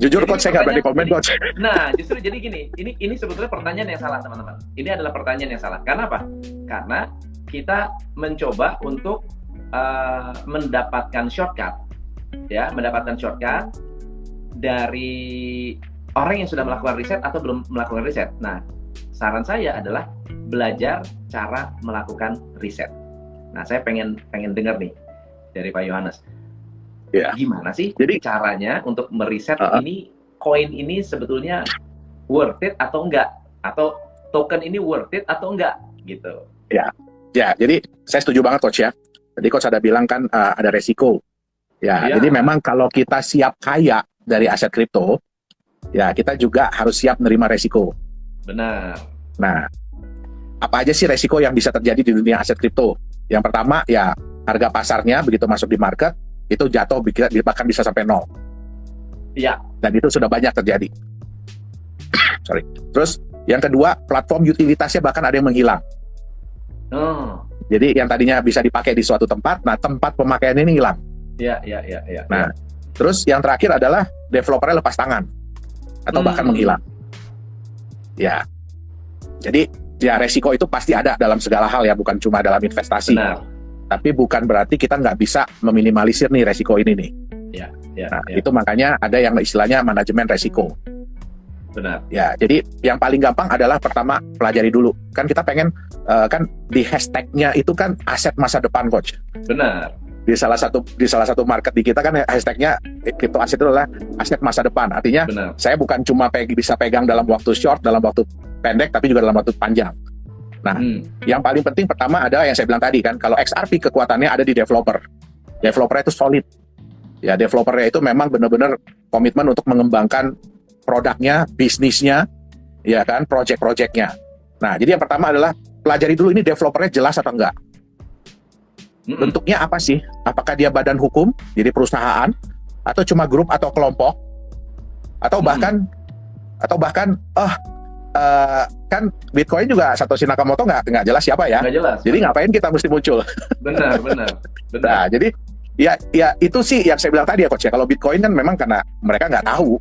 Jujur, Coach, saya nggak berani komen, Coach. Nah, justru jadi gini, ini sebetulnya pertanyaan yang salah, teman-teman. Ini adalah pertanyaan yang salah. Karena apa? Karena kita mencoba untuk mendapatkan shortcut dari orang yang sudah melakukan riset atau belum melakukan riset. Nah, saran saya adalah belajar cara melakukan riset. Nah, saya pengen dengar nih dari Pak Yohanes. Ya. Gimana sih caranya untuk meriset ini koin ini sebetulnya worth it atau enggak, atau token ini worth it atau enggak gitu. Ya, jadi saya setuju banget, Coach, ya. Tadi Coach ada bilang kan ada resiko. Ya, jadi memang kalau kita siap kaya dari aset kripto, ya kita juga harus siap menerima resiko. Benar. Nah, apa aja sih resiko yang bisa terjadi di dunia aset kripto? Yang pertama ya harga pasarnya begitu masuk di market itu jatuh bahkan bisa sampai 0. Iya. Dan itu sudah banyak terjadi. Sorry. Terus yang kedua, platform utilitasnya bahkan ada yang menghilang. Jadi yang tadinya bisa dipakai di suatu tempat, nah tempat pemakaiannya ini hilang. Iya. Nah, terus yang terakhir adalah developernya lepas tangan atau bahkan menghilang. Ya. Jadi ya resiko itu pasti ada dalam segala hal ya, bukan cuma dalam investasi. Benar. Tapi bukan berarti kita nggak bisa meminimalisir nih resiko ini nih. Ya. Itu makanya ada yang istilahnya manajemen resiko. Benar. Ya, jadi yang paling gampang adalah pertama pelajari dulu. Kan kita pengen kan di hashtagnya itu kan aset masa depan, coach. Benar. Di salah satu market di kita kan hashtagnya crypto aset itu adalah aset masa depan. Artinya Benar. saya bukan cuma bisa pegang dalam waktu short, dalam waktu pendek, tapi juga dalam waktu panjang. Nah, yang paling penting pertama adalah yang saya bilang tadi kan, kalau XRP kekuatannya ada di developer. Developernya itu solid. Ya, developernya itu memang benar-benar komitmen untuk mengembangkan produknya, bisnisnya, ya kan, project-projectnya. Nah, jadi yang pertama adalah pelajari dulu ini developernya jelas atau enggak. Bentuknya apa sih? Apakah dia badan hukum, jadi perusahaan, atau cuma grup atau kelompok, atau bahkan kan Bitcoin juga Satoshi Nakamoto nggak jelas siapa ya? Nggak jelas. Jadi ngapain kita mesti muncul? Benar. Nah, jadi ya itu sih yang saya bilang tadi ya, coach ya. Kalau Bitcoin kan memang karena mereka nggak tahu.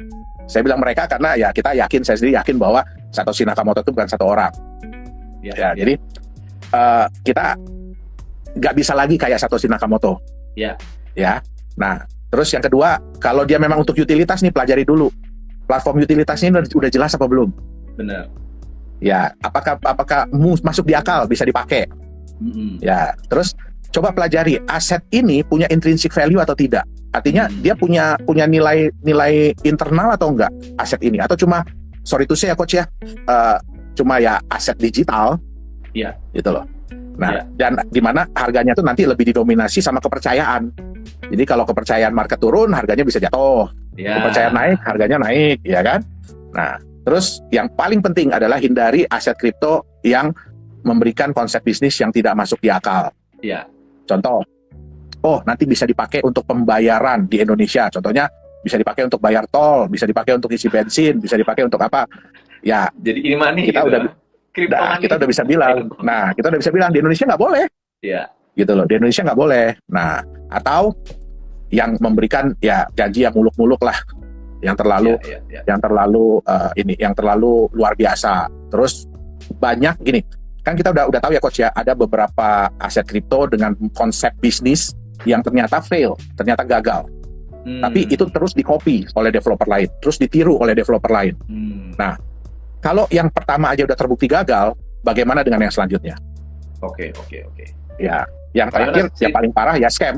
Saya bilang mereka karena ya saya sendiri yakin bahwa Satoshi Nakamoto itu bukan satu orang. Ya. Jadi kita nggak bisa lagi kayak Satoshi Nakamoto. Ya. Nah, terus yang kedua, kalau dia memang untuk utilitas nih, pelajari dulu platform utilitasnya ini udah jelas apa belum. Benar. Ya, apakah masuk di akal, bisa dipakai. Ya, terus coba pelajari aset ini punya intrinsic value atau tidak. Artinya dia punya nilai internal atau enggak aset ini, atau cuma sorry to say ya, coach ya, cuma ya aset digital. Iya. Gitu loh. Nah, dan di mana harganya tuh nanti lebih didominasi sama kepercayaan. Jadi kalau kepercayaan market turun, harganya bisa jatuh. Kepercayaan naik, harganya naik, ya kan? Nah, terus yang paling penting adalah hindari aset kripto yang memberikan konsep bisnis yang tidak masuk di akal. Iya. Contoh, nanti bisa dipakai untuk pembayaran di Indonesia. Contohnya bisa dipakai untuk bayar tol, bisa dipakai untuk isi bensin, bisa dipakai untuk apa? Ya. Jadi ini money kita gitu. kita udah bisa bilang. Nah, kita udah bisa bilang di Indonesia nggak boleh. Iya. Gitu loh, di Indonesia nggak boleh. Nah, atau yang memberikan ya janji yang muluk-muluk lah, yang terlalu yang terlalu luar biasa. Terus banyak gini. Kan kita udah tahu ya, coach ya, ada beberapa aset kripto dengan konsep bisnis yang ternyata fail, ternyata gagal. Tapi itu terus di-copy oleh developer lain, terus ditiru oleh developer lain. Nah, kalau yang pertama aja udah terbukti gagal, bagaimana dengan yang selanjutnya? Oke. Ya, yang terakhir, yang paling parah ya scam.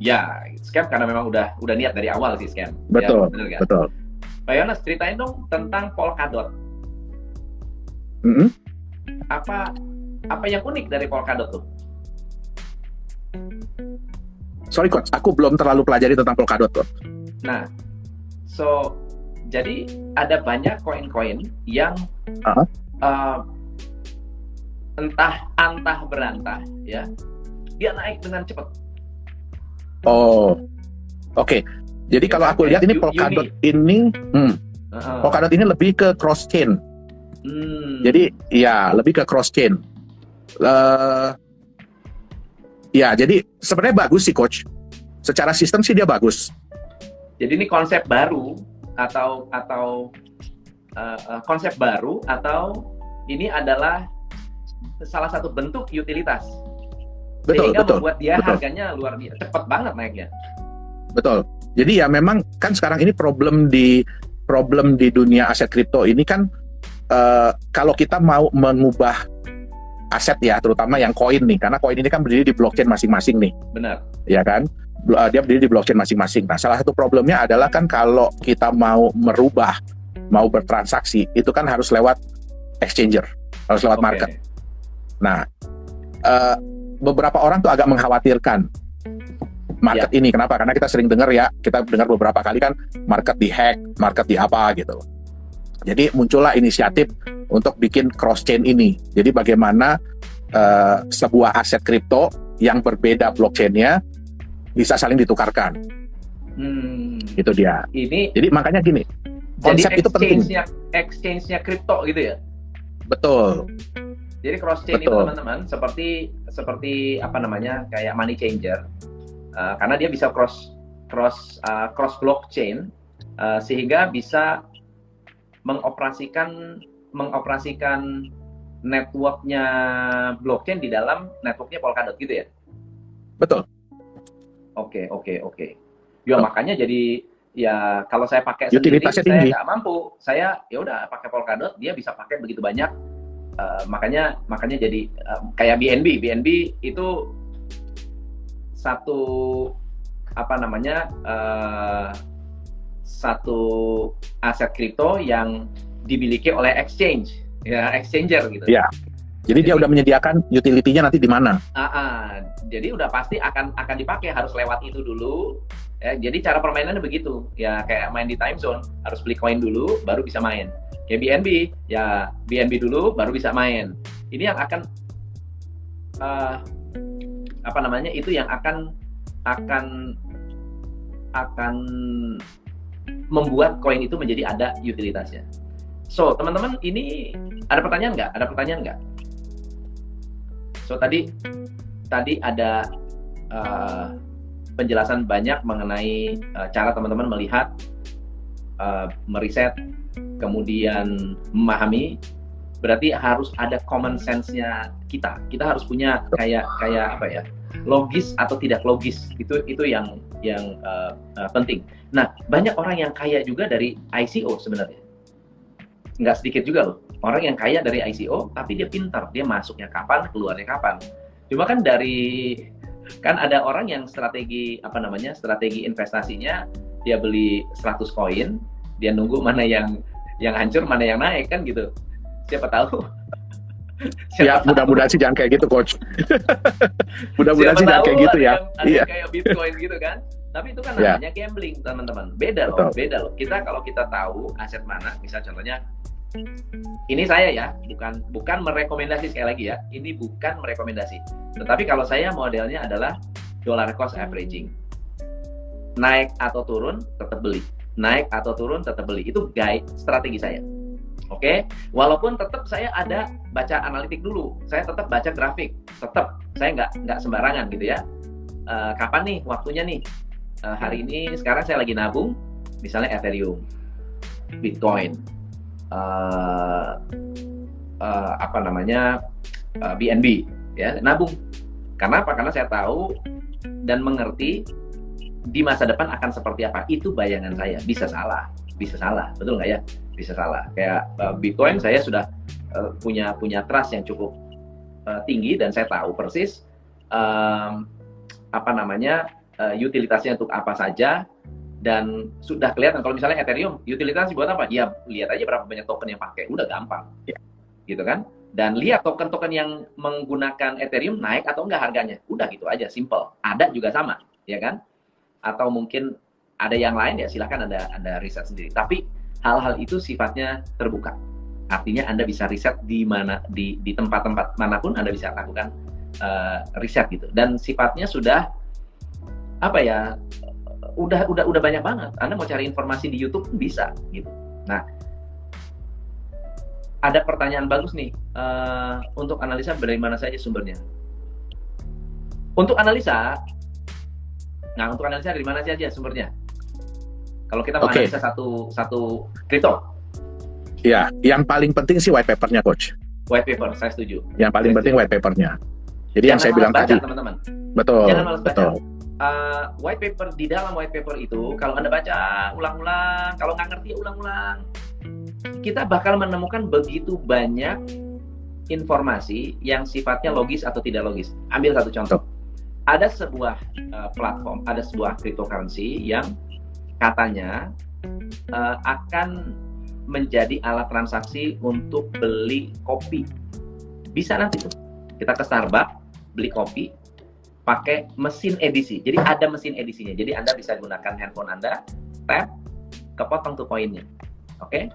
Ya, scam karena memang udah niat dari awal sih scam. Betul, ya, betul. Pak Yonas, ceritain dong tentang Polkadot. Apa yang unik dari Polkadot tuh? Sorry coach, aku belum terlalu pelajari tentang Polkadot tuh. Nah, jadi ada banyak koin-koin yang entah berantah ya, dia naik dengan cepat. Oke. Jadi kalau aku lihat ini Polkadot ini, Polkadot ini lebih ke cross chain. Jadi ya lebih ke cross chain. Ya, jadi sebenarnya bagus sih, coach. Secara sistem sih dia bagus. Jadi ini konsep baru atau konsep baru, atau ini adalah salah satu bentuk utilitas. Sehingga membuat dia harganya luar biasa, cepat banget naiknya. Betul. Jadi ya memang kan sekarang ini problem di dunia aset kripto ini kan kalau kita mau mengubah aset ya, terutama yang koin nih, karena koin ini kan berdiri di blockchain masing-masing nih. Benar. Ya kan? Dia berdiri di blockchain masing-masing. Nah, salah satu problemnya adalah kan kalau kita mau bertransaksi, itu kan harus lewat exchanger, harus lewat market. Nah, beberapa orang tuh agak mengkhawatirkan market ini. Kenapa? Karena kita sering dengar kita dengar beberapa kali kan market di-hack, market di apa gitu. Jadi muncullah inisiatif untuk bikin cross chain ini. Jadi bagaimana sebuah aset kripto yang berbeda blockchain-nya bisa saling ditukarkan. Itu dia. Jadi makanya gini, konsep itu penting. Exchange-nya kripto gitu ya? Betul. Jadi cross chain itu teman-teman seperti apa namanya, kayak money changer, karena dia bisa cross blockchain, sehingga bisa mengoperasikan networknya blockchain di dalam networknya Polkadot gitu ya? Betul. Oke. Ya makanya jadi ya kalau saya pakai sendiri Utilitasnya saya tinggi. nggak mampu. Saya ya udah pakai Polkadot, dia bisa pakai begitu banyak. Makanya jadi kayak BNB itu satu satu aset kripto yang dimiliki oleh exchange, ya exchanger gitu. Ya. Jadi dia udah menyediakan utility-nya nanti di mana? Jadi udah pasti akan dipakai, harus lewat itu dulu. Ya, jadi cara permainannya begitu. Ya kayak main di time zone, harus beli koin dulu baru bisa main. Kayak BNB, ya BNB dulu baru bisa main. Ini yang akan itu yang akan membuat koin itu menjadi ada utilitasnya. So, teman-teman, ini ada pertanyaan nggak? Ada pertanyaan nggak? So, tadi ada penjelasan banyak mengenai cara teman-teman melihat, meriset, kemudian memahami. Berarti harus ada common sense-nya kita. Kita harus punya kayak apa ya? Logis atau tidak logis. Itu yang penting. Nah, banyak orang yang kaya juga dari ICO sebenarnya. Nggak sedikit juga loh. Orang yang kaya dari ICO, tapi dia pintar. Dia masuknya kapan, keluarnya kapan. Cuma kan ada orang yang strategi investasinya, dia beli 100 koin, dia nunggu mana yang hancur, mana yang naik, kan gitu. Siapa tahu. Ya, mudah-mudahan sih jangan kayak gitu, Coach. Mudah-mudahan sih jangan kayak gitu ya. Ada kayak Bitcoin gitu kan. Tapi itu kan namanya gambling, teman-teman. Beda loh. Kalau kita tahu aset mana, misal contohnya, ini saya ya, bukan merekomendasi, sekali lagi ya, ini bukan merekomendasi. Tetapi kalau saya modelnya adalah dollar cost averaging. Naik atau turun, tetap beli. Naik atau turun, tetap beli. Itu guide strategi saya. Oke, walaupun tetap saya ada baca analitik dulu, saya tetap baca grafik, tetap saya nggak sembarangan gitu ya. Kapan nih waktunya nih? Hari ini sekarang saya lagi nabung, misalnya Ethereum, Bitcoin, BNB, ya nabung. Karena apa? Karena saya tahu dan mengerti di masa depan akan seperti apa. Itu bayangan saya. Bisa salah, betul nggak ya? Bisa salah. Kayak Bitcoin saya sudah punya trust yang cukup tinggi dan saya tahu persis utilitasnya untuk apa saja, dan sudah kelihatan. Kalau misalnya Ethereum utilitasnya buat apa? Ya lihat aja berapa banyak token yang pakai, udah gampang. Gitu kan? Dan lihat token-token yang menggunakan Ethereum naik atau enggak harganya. Udah gitu aja, simple. Ada juga sama, ya kan? Atau mungkin ada yang lain, ya silakan Anda riset sendiri. Tapi hal-hal itu sifatnya terbuka. Artinya Anda bisa riset di tempat-tempat manapun Anda bisa lakukan riset gitu. Dan sifatnya sudah udah banyak banget. Anda mau cari informasi di YouTube pun bisa gitu. Nah, ada pertanyaan bagus nih. Untuk analisa dari mana saja sumbernya? Untuk analisa dari mana saja sumbernya? Kalau kita menganalisa satu kripto. Ya, yang paling penting sih white paper-nya, Coach. White paper, saya setuju. Yang paling penting white paper-nya. Jadi yang saya bilang tadi, teman-teman. Betul. Jangan malas baca. Betul. White paper, di dalam white paper itu, kalau Anda baca ulang-ulang, kalau nggak ngerti ulang-ulang, kita bakal menemukan begitu banyak informasi yang sifatnya logis atau tidak logis. Ambil satu contoh. Ada sebuah platform, ada sebuah cryptocurrency yang katanya akan menjadi alat transaksi untuk beli kopi. Bisa nanti tuh kita ke Starbucks beli kopi pakai mesin edisi. Jadi ada mesin edisinya. Jadi Anda bisa gunakan handphone Anda, tap, kepotong tuh koinnya. Oke?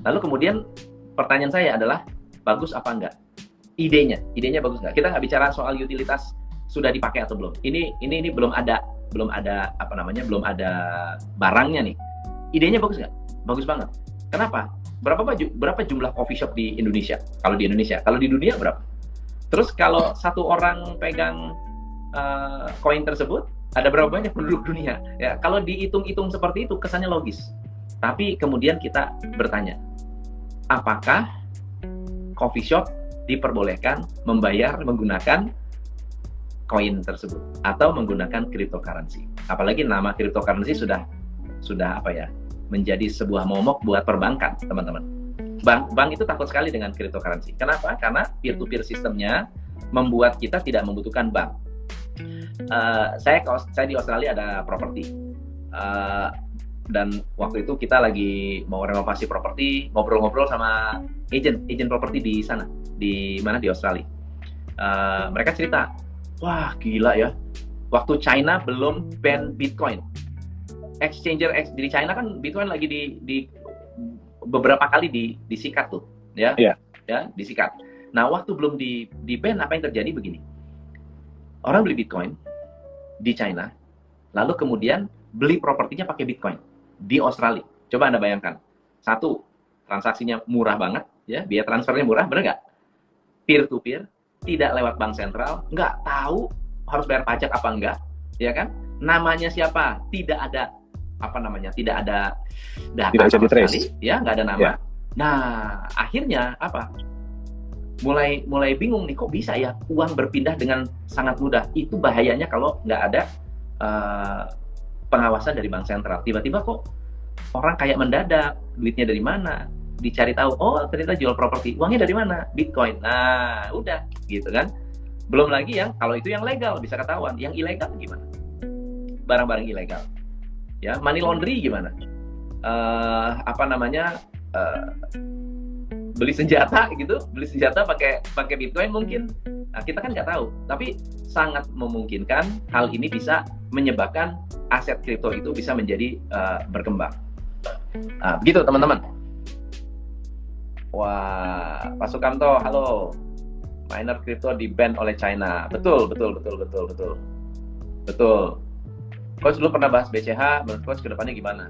Lalu kemudian pertanyaan saya adalah, bagus apa enggak? Idenya bagus nggak? Kita nggak bicara soal utilitas sudah dipakai atau belum. Ini belum ada belum ada barangnya nih. Idenya bagus nggak? Bagus banget. Kenapa? Berapa jumlah coffee shop di Indonesia? Kalau di Indonesia, kalau di dunia berapa? Terus kalau satu orang pegang koin tersebut, ada berapa banyak penduduk dunia? Ya, kalau dihitung-hitung seperti itu kesannya logis. Tapi kemudian kita bertanya, apakah coffee shop diperbolehkan membayar menggunakan koin tersebut atau menggunakan cryptocurrency. Apalagi nama cryptocurrency sudah apa ya, menjadi sebuah momok buat perbankan, teman-teman. Bank itu takut sekali dengan cryptocurrency. Kenapa? Karena peer-to-peer sistemnya membuat kita tidak membutuhkan bank. Saya di Australia ada properti, dan waktu itu kita lagi mau renovasi properti, ngobrol-ngobrol sama agent properti di sana, di Australia. Mereka cerita, wah gila ya, waktu China belum ban Bitcoin, exchanger di China kan Bitcoin lagi di beberapa kali disikat tuh, ya, disikat. Nah waktu belum di ban, apa yang terjadi begini, orang beli Bitcoin di China, lalu kemudian beli propertinya pakai Bitcoin di Australia. Coba Anda bayangkan, satu, transaksinya murah banget, ya, biaya transfernya murah, bener nggak? Peer to peer, tidak lewat bank sentral, nggak tahu harus bayar pajak apa enggak, ya kan? Namanya siapa? Tidak ada tidak ada data, tidak bisa di-trace, sekali, ya, nggak ada nama. Ya. Nah, akhirnya apa? Mulai bingung nih, kok bisa ya uang berpindah dengan sangat mudah? Itu bahayanya kalau nggak ada pengawasan dari bank sentral. Tiba-tiba kok orang kayak mendadak, duitnya dari mana? Dicari tahu, oh ternyata jual properti, uangnya dari mana? Bitcoin. Nah, udah, gitu kan. Belum lagi yang, kalau itu yang legal bisa ketahuan, yang ilegal gimana? Barang-barang ilegal. Ya, money laundry gimana? Beli senjata gitu, pakai Bitcoin mungkin. Nah, kita kan nggak tahu, tapi sangat memungkinkan hal ini bisa menyebabkan aset kripto itu bisa menjadi berkembang. Nah, begitu teman-teman. Wah, Pak Sukamto, halo. Miner kripto di-ban oleh China. Betul. Coach dulu pernah bahas BCH, menurut Coach ke depannya gimana?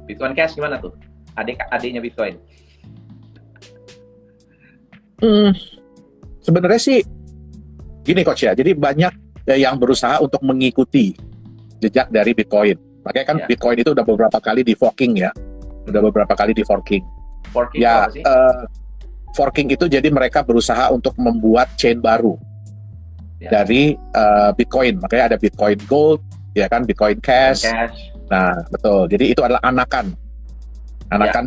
Bitcoin Cash gimana tuh? Adiknya Bitcoin. Sebenarnya sih gini Coach ya, jadi banyak yang berusaha untuk mengikuti jejak dari Bitcoin. Makanya kan Bitcoin itu udah beberapa kali di forking ya, Forking ya, apa sih? Forking itu jadi mereka berusaha untuk membuat chain baru dari Bitcoin. Makanya ada Bitcoin Gold, ya kan, Bitcoin Cash. Nah, betul. Jadi itu adalah anakan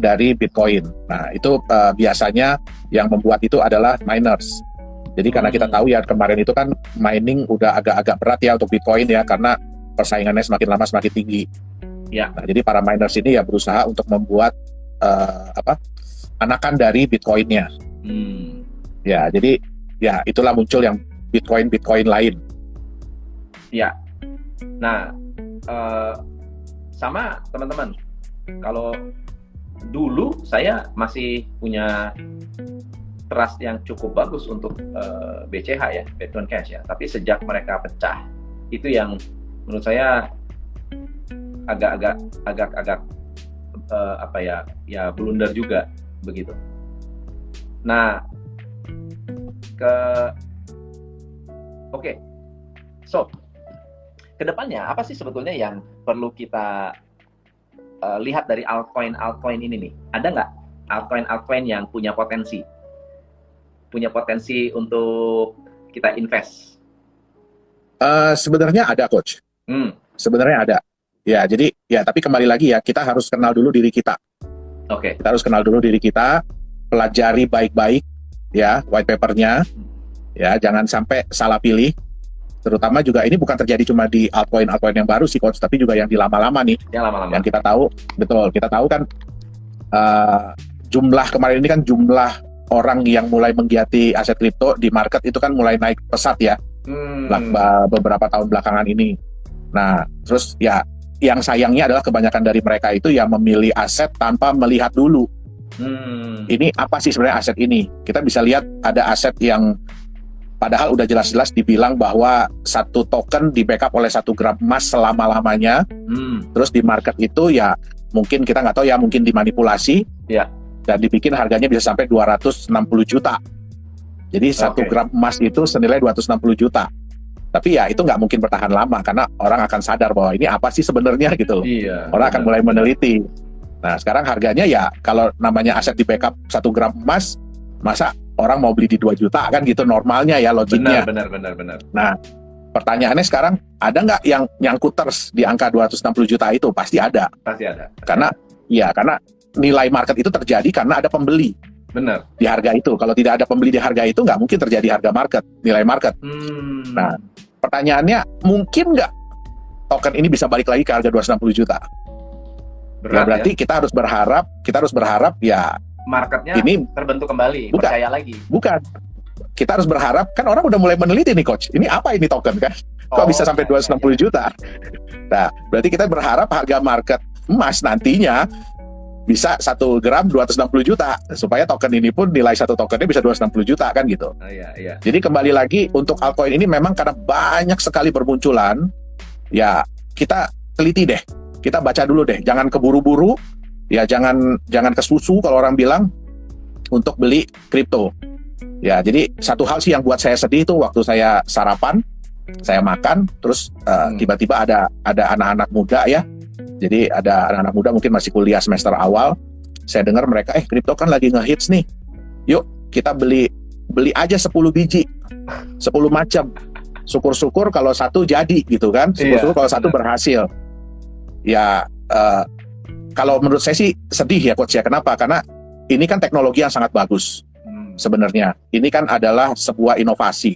dari Bitcoin. Nah, itu biasanya yang membuat itu adalah miners. Jadi karena kita tahu ya kemarin itu kan mining udah agak-agak berat ya untuk Bitcoin ya, karena persaingannya semakin lama semakin tinggi. Ya. Nah, jadi para miners ini ya berusaha untuk membuat anakan dari Bitcoin-nya. Ya, jadi ya itulah muncul yang Bitcoin lain. Ya. Nah, sama teman-teman, kalau dulu saya masih punya trust yang cukup bagus untuk BCH ya, Bitcoin Cash ya. Tapi sejak mereka pecah, itu yang menurut saya agak blunder juga begitu. Nah, so kedepannya apa sih sebetulnya yang perlu kita lihat dari altcoin ini nih? Ada nggak altcoin yang punya potensi untuk kita invest? Sebenarnya ada, Coach. Sebenarnya ada. Ya, jadi ya, tapi kembali lagi ya, kita harus kenal dulu diri kita. Oke. Kita harus kenal dulu diri kita, pelajari baik-baik ya white paper-nya. Ya, jangan sampai salah pilih. Terutama juga ini bukan terjadi cuma di altcoin yang baru sih Coach, tapi juga yang di lama-lama nih. Yang kita tahu, betul, kita tahu kan jumlah kemarin ini kan jumlah orang yang mulai menggiati aset kripto di market itu kan mulai naik pesat ya. Beberapa tahun belakangan ini. Nah, terus ya yang sayangnya adalah kebanyakan dari mereka itu yang memilih aset tanpa melihat dulu. Ini apa sih sebenarnya aset ini? Kita bisa lihat ada aset yang padahal udah jelas-jelas dibilang bahwa satu token di backup oleh 1 gram emas selama-lamanya. Terus di market itu ya mungkin kita nggak tahu ya, mungkin dimanipulasi. Ya. Dan dibikin harganya bisa sampai 260 juta. Jadi 1 gram emas itu senilai 260 juta. Tapi ya itu nggak mungkin bertahan lama karena orang akan sadar bahwa ini apa sih sebenarnya gitu loh. Iya, orang akan mulai meneliti. Nah sekarang harganya ya kalau namanya aset di backup 1 gram emas, masa orang mau beli di 2 juta kan gitu normalnya ya logiknya. Benar. Nah pertanyaannya sekarang, ada nggak yang nyangkut terus di angka 260 juta itu? Pasti ada. Pasti ada. Karena nilai market itu terjadi karena ada pembeli. Benar. Di harga itu. Kalau tidak ada pembeli di harga itu, nggak mungkin terjadi harga market, nilai market. Nah, pertanyaannya, mungkin nggak token ini bisa balik lagi ke harga 260 juta? Berat, berarti ya? kita harus berharap ya marketnya ini terbentuk kembali, bukan, percaya lagi. Bukan. Kita harus berharap, kan orang udah mulai meneliti nih coach, ini apa ini token kan? Kok bisa sampai 260 juta? Nah, berarti kita berharap harga market emas nantinya bisa 1 gram 260 juta, supaya token ini pun nilai satu tokennya bisa 260 juta kan gitu. Iya. Jadi kembali lagi, untuk altcoin ini memang karena banyak sekali bermunculan, ya kita teliti deh. Kita baca dulu deh, jangan keburu-buru, ya jangan kesusu kalau orang bilang untuk beli kripto. Ya, jadi satu hal sih yang buat saya sedih itu waktu saya sarapan, saya makan, terus tiba-tiba ada anak-anak muda ya. Jadi ada anak-anak muda mungkin masih kuliah semester awal. Saya dengar mereka, kripto kan lagi ngehits nih. Yuk kita beli aja 10 biji, 10 macam. Syukur-syukur kalau satu jadi gitu kan. Syukur-syukur kalau satu berhasil. Ya, kalau menurut saya sih sedih ya coach ya. Kenapa? Karena ini kan teknologi yang sangat bagus sebenarnya. Ini kan adalah sebuah inovasi.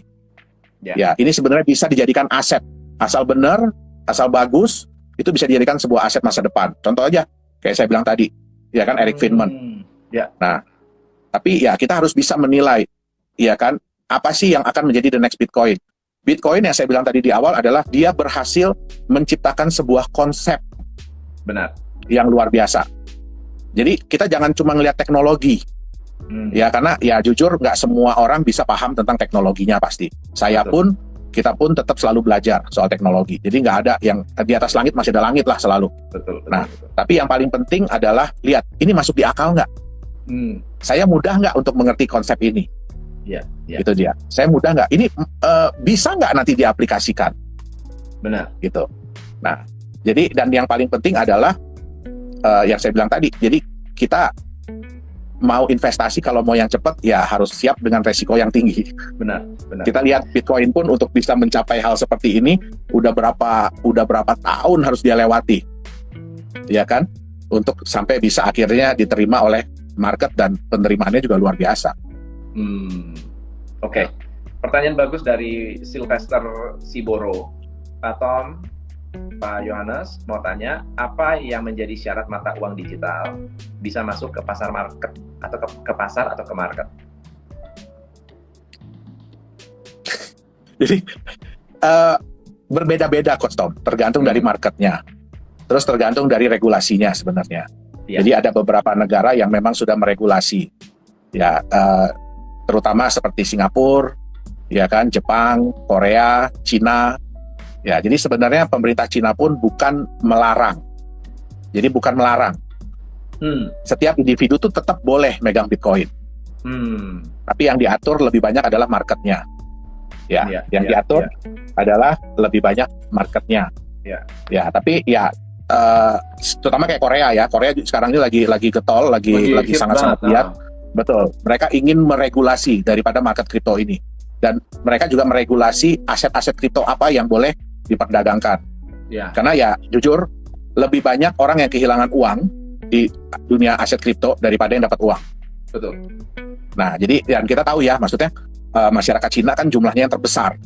Ya, ini sebenarnya bisa dijadikan aset. Asal benar, asal bagus, itu bisa dijadikan sebuah aset masa depan. Contoh aja, kayak saya bilang tadi, ya kan Eric Friedman. Ya. Nah, tapi ya kita harus bisa menilai, ya kan, apa sih yang akan menjadi the next Bitcoin. Bitcoin yang saya bilang tadi di awal adalah dia berhasil menciptakan sebuah konsep. Benar. Yang luar biasa. Jadi kita jangan cuma ngelihat teknologi, ya karena ya jujur nggak semua orang bisa paham tentang teknologinya pasti. Kita pun tetap selalu belajar soal teknologi. Jadi nggak ada yang di atas langit masih ada langit lah selalu. Betul. Tapi yang paling penting adalah lihat ini masuk di akal nggak? Saya mudah nggak untuk mengerti konsep ini? Ya. Itu dia. Saya mudah nggak? Ini bisa nggak nanti diaplikasikan? Benar. Gitu. Nah. Jadi dan yang paling penting adalah yang saya bilang tadi. Jadi kita mau investasi kalau mau yang cepat ya harus siap dengan resiko yang tinggi. Benar. Kita lihat Bitcoin pun untuk bisa mencapai hal seperti ini udah berapa tahun harus dia lewati. Ya kan? Untuk sampai bisa akhirnya diterima oleh market dan penerimaannya juga luar biasa. Oke. Pertanyaan bagus dari Sylvester Siboro. Pak Tom, Pak Yohanes mau tanya, apa yang menjadi syarat mata uang digital bisa masuk ke pasar market atau ke pasar atau ke market? Jadi berbeda-beda Coach Tom, tergantung dari marketnya, terus tergantung dari regulasinya sebenarnya. Ya. Jadi ada beberapa negara yang memang sudah meregulasi, ya terutama seperti Singapura, ya kan, Jepang, Korea, Cina. Ya, jadi sebenarnya pemerintah Cina pun bukan melarang. Jadi bukan melarang. Setiap individu tuh tetap boleh megang Bitcoin. Tapi yang diatur lebih banyak adalah marketnya. Yang diatur adalah lebih banyak marketnya. Ya, tapi ya terutama kayak Korea ya. Korea sekarang ini lagi getol, lagi sangat-sangat lihat. Betul. Mereka ingin meregulasi daripada market kripto ini. Dan mereka juga meregulasi aset-aset kripto apa yang boleh diperdagangkan. Karena ya jujur lebih banyak orang yang kehilangan uang di dunia aset kripto daripada yang dapat uang. Betul. Nah, jadi dan kita tahu ya, maksudnya masyarakat Cina kan jumlahnya yang terbesar.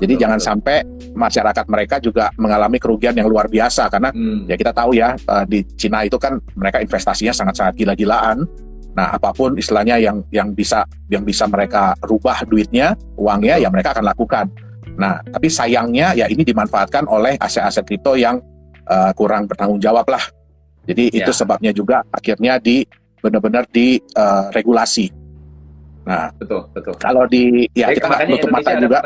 Jadi jangan sampai masyarakat mereka juga mengalami kerugian yang luar biasa karena ya kita tahu ya di Cina itu kan mereka investasinya sangat-sangat gila-gilaan. Nah, apapun istilahnya yang bisa mereka rubah duitnya, uangnya ya mereka akan lakukan. Nah, tapi sayangnya ya ini dimanfaatkan oleh aset-aset kripto yang kurang bertanggung jawab lah. Jadi itu sebabnya juga akhirnya benar-benar regulasi. Nah, betul. Kalau kita nggak nutup mata juga.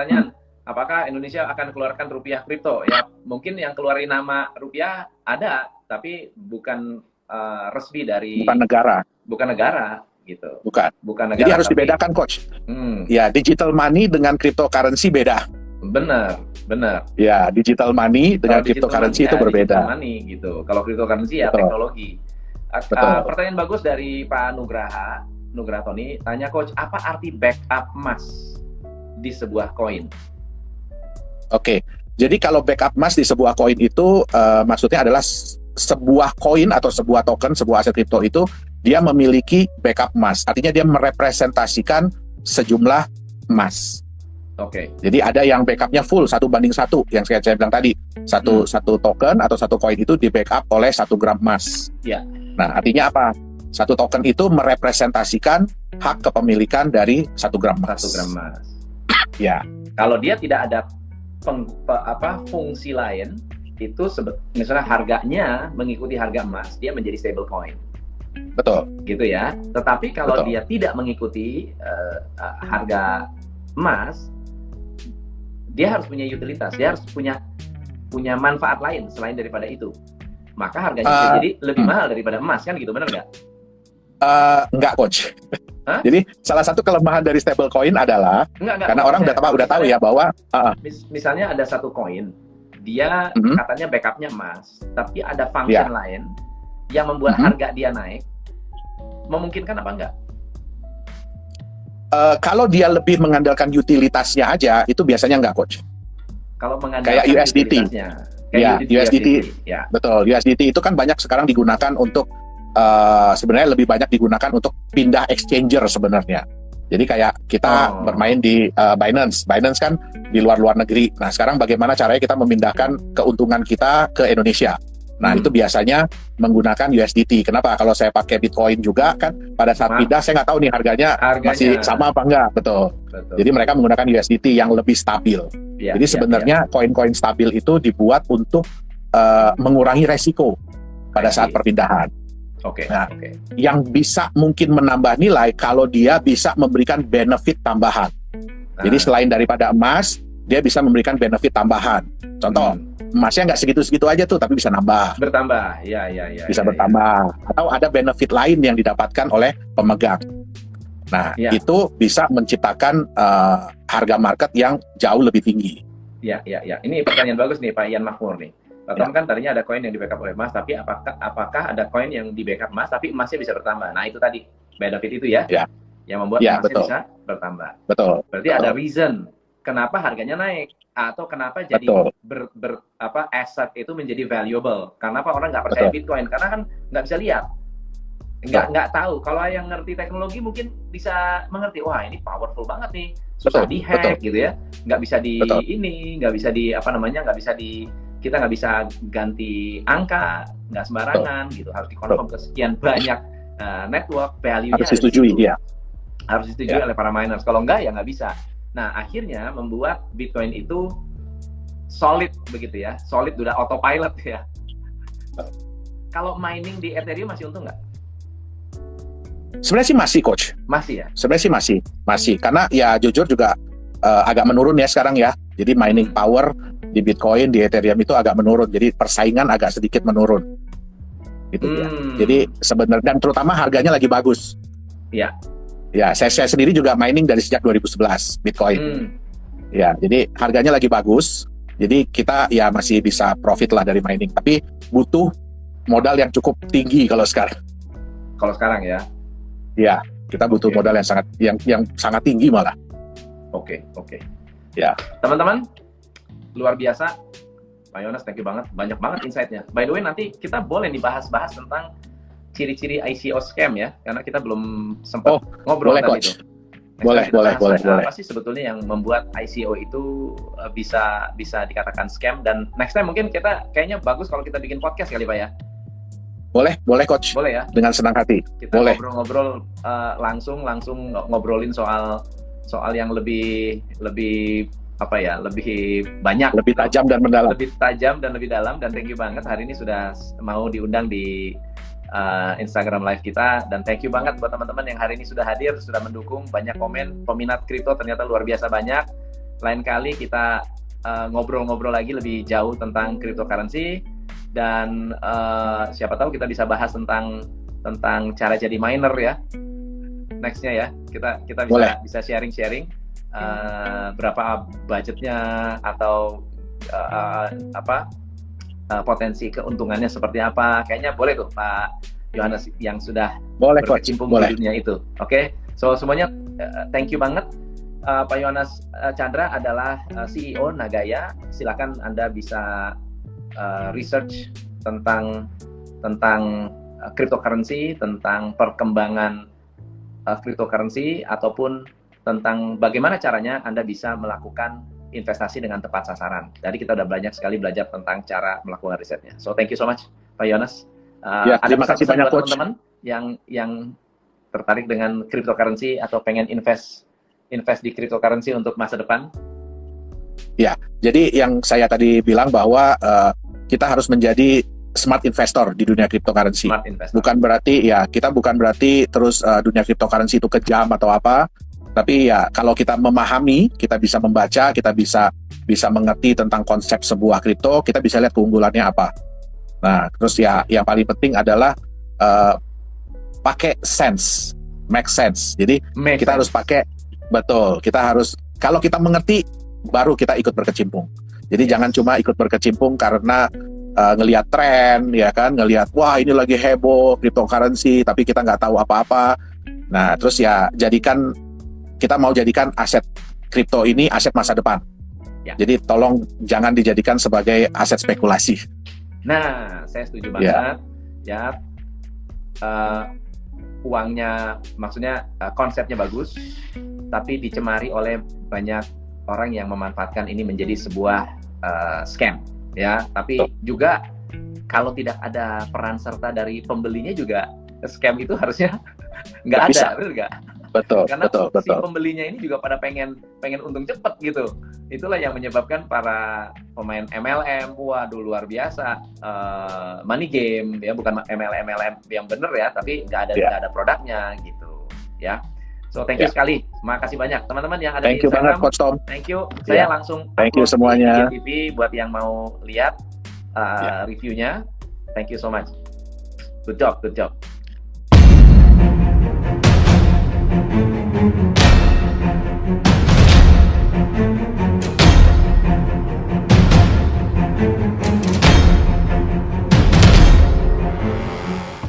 Apakah Indonesia akan keluarkan rupiah kripto? Ya, mungkin yang keluarin nama rupiah ada, tapi bukan resmi dari. Bukan negara gitu. Bukan negara. Jadi harus dibedakan coach. Ya, digital money dengan cryptocurrency beda. Benar. Ya, digital money dengan cryptocurrency itu berbeda. Digital money gitu. Kalau cryptocurrency ya teknologi. Pertanyaan bagus dari Pak Nugraha Tony, tanya coach, apa arti backup emas di sebuah koin? Oke. Jadi kalau backup emas di sebuah koin itu maksudnya adalah sebuah koin atau sebuah token, sebuah aset kripto itu dia memiliki backup emas. Artinya dia merepresentasikan sejumlah emas. Oke. Jadi ada yang backupnya full 1:1 yang saya bilang tadi. Satu token atau satu koin itu di backup oleh 1 gram emas. Ya. Nah, artinya apa? Satu token itu merepresentasikan hak kepemilikan dari 1 gram emas. 1 gram emas. Ya. Kalau dia tidak ada fungsi lain, itu misalnya harganya mengikuti harga emas, dia menjadi stable coin. Betul. Gitu ya. Tetapi kalau Betul. dia tidak mengikuti harga emas, dia harus punya utilitas, dia harus punya manfaat lain selain daripada itu. Maka harganya bisa jadi lebih mahal daripada emas, kan gitu, benar nggak? Enggak, Coach. Hah? Jadi salah satu kelemahan dari stablecoin adalah Enggak, karena orang udah tahu ya bahwa misalnya ada satu koin, dia katanya backupnya emas, tapi ada function lain yang membuat harga dia naik, memungkinkan apa enggak? Kalau dia lebih mengandalkan utilitasnya aja, itu biasanya enggak, Coach. Kalau mengandalkan kayak USDT. USDT. Ya. Betul, USDT itu kan banyak sekarang digunakan untuk sebenarnya lebih banyak digunakan untuk pindah exchanger sebenarnya. Jadi kayak kita bermain di Binance. Binance kan di luar negeri. Nah, sekarang bagaimana caranya kita memindahkan keuntungan kita ke Indonesia? Nah, itu biasanya menggunakan USDT. Kenapa? Kalau saya pakai Bitcoin juga kan pada saat pindah saya nggak tahu nih harganya masih sama apa enggak. Betul. Jadi mereka menggunakan USDT yang lebih stabil. Jadi sebenarnya koin-koin stabil itu dibuat untuk mengurangi resiko pada saat perpindahan. Yang bisa mungkin menambah nilai kalau dia bisa memberikan benefit tambahan. Jadi selain daripada emas, dia bisa memberikan benefit tambahan. Contoh, emasnya nggak segitu-segitu aja tuh, tapi bisa nambah. Bertambah, bisa bertambah. Atau ada benefit lain yang didapatkan oleh pemegang. Nah, itu bisa menciptakan harga market yang jauh lebih tinggi. Ya. Ini pertanyaan bagus nih, Pak Ian Makmur nih. Pak Tom kan tadinya ada koin yang di backup oleh emas, tapi apakah ada koin yang di backup emas, tapi emasnya bisa bertambah? Nah, itu tadi benefit itu ya. Yang membuat emasnya bisa bertambah. Betul. Berarti ada reason kenapa harganya naik atau kenapa jadi aset itu menjadi valuable. Kenapa orang nggak percaya Bitcoin? Karena kan nggak bisa lihat, nggak tahu. Kalau yang ngerti teknologi mungkin bisa mengerti. Wah, ini powerful banget nih, susah dihack gitu ya. Nggak bisa kita nggak bisa ganti angka, nggak sembarangan gitu. Harus dikonfirm ke sekian banyak network, value-nya harus disetujui. Harus disetujui oleh para miners. Kalau enggak ya nggak bisa. Nah, akhirnya membuat Bitcoin itu solid begitu ya. Solid, udah autopilot ya. Kalau mining di Ethereum masih untung nggak? Sebenarnya sih masih, Coach. Masih ya? Sebenarnya sih masih. Karena ya jujur juga agak menurun ya sekarang ya. Jadi mining power di Bitcoin, di Ethereum itu agak menurun. Jadi persaingan agak sedikit menurun. Gitu ya. Jadi sebenarnya, dan terutama harganya lagi bagus. Iya. Ya, saya sendiri juga mining dari sejak 2011 Bitcoin. Ya, jadi harganya lagi bagus. Jadi kita ya masih bisa profit lah dari mining. Tapi butuh modal yang cukup tinggi kalau sekarang. Kalau sekarang ya? Ya, kita butuh modal yang sangat tinggi malah. Oke. Ya. Teman-teman, luar biasa. Pak Yonas, thank you banget. Banyak banget insight-nya. By the way, nanti kita boleh dibahas-bahas tentang ciri-ciri ICO scam ya, karena kita belum sempat ngobrol tadi itu. Boleh. Apa sih sebetulnya yang membuat ICO itu bisa dikatakan scam? Dan next time mungkin kita kayaknya bagus kalau kita bikin podcast kali, Pak ya. Boleh, Coach. Boleh ya. Dengan senang hati. Kita ngobrol-ngobrol langsung ngobrolin soal yang lebih banyak, lebih tajam dan mendalam. Lebih dalam. Dan thank you banget hari ini sudah mau diundang di Instagram live kita, dan thank you banget buat teman-teman yang hari ini sudah hadir, sudah mendukung, banyak komen, peminat kripto ternyata luar biasa banyak. Lain kali kita ngobrol-ngobrol lagi lebih jauh tentang cryptocurrency, dan siapa tahu kita bisa bahas tentang cara jadi miner ya. Nextnya ya, kita bisa sharing berapa budgetnya atau potensi keuntungannya seperti apa. Kayaknya boleh tuh Pak Yohanes yang sudah berkecimpung di dunia itu. Oke. So semuanya thank you banget. Pak Yohanes Chandra adalah CEO Nagaya. Silakan Anda bisa research tentang cryptocurrency, tentang perkembangan cryptocurrency, ataupun tentang bagaimana caranya Anda bisa melakukan investasi dengan tepat sasaran. Jadi kita udah banyak sekali belajar tentang cara melakukan risetnya. So thank you so much Pak Yohanes. Ya, terima kasih banyak Coach. Teman-teman yang tertarik dengan cryptocurrency atau pengen invest di cryptocurrency untuk masa depan? Ya, jadi yang saya tadi bilang bahwa kita harus menjadi smart investor di dunia cryptocurrency. Bukan berarti kita bukan berarti terus dunia cryptocurrency itu kejam atau apa. Tapi ya kalau kita memahami, kita bisa membaca, kita bisa mengerti tentang konsep sebuah kripto, kita bisa lihat keunggulannya apa. Nah, terus ya yang paling penting adalah pakai sense, make sense. Jadi kita harus pakai, betul, kita harus, kalau kita mengerti, baru kita ikut berkecimpung. Jadi jangan cuma ikut berkecimpung karena ngelihat tren, ya kan, ngelihat wah ini lagi heboh cryptocurrency, tapi kita nggak tahu apa-apa. Nah, terus ya kita mau jadikan aset kripto ini aset masa depan. Ya. Jadi tolong jangan dijadikan sebagai aset spekulasi. Nah, saya setuju banget. Ya, uangnya, maksudnya konsepnya bagus, tapi dicemari oleh banyak orang yang memanfaatkan ini menjadi sebuah scam. Ya, tapi juga kalau tidak ada peran serta dari pembelinya juga scam itu harusnya nggak ada, betul nggak? Betul, karena betul. si pembelinya ini juga pada pengen untung cepat gitu. Itulah yang menyebabkan para pemain MLM, waduh luar biasa, money game ya, bukan MLM yang bener ya, tapi nggak ada produknya gitu ya. So thank you sekali, makasih banyak teman-teman yang ada di Instagram. Thank you banget Coach Tom. Thank you. Saya langsung thank you semuanya. Di TV buat yang mau lihat reviewnya. Thank you so much. Good job.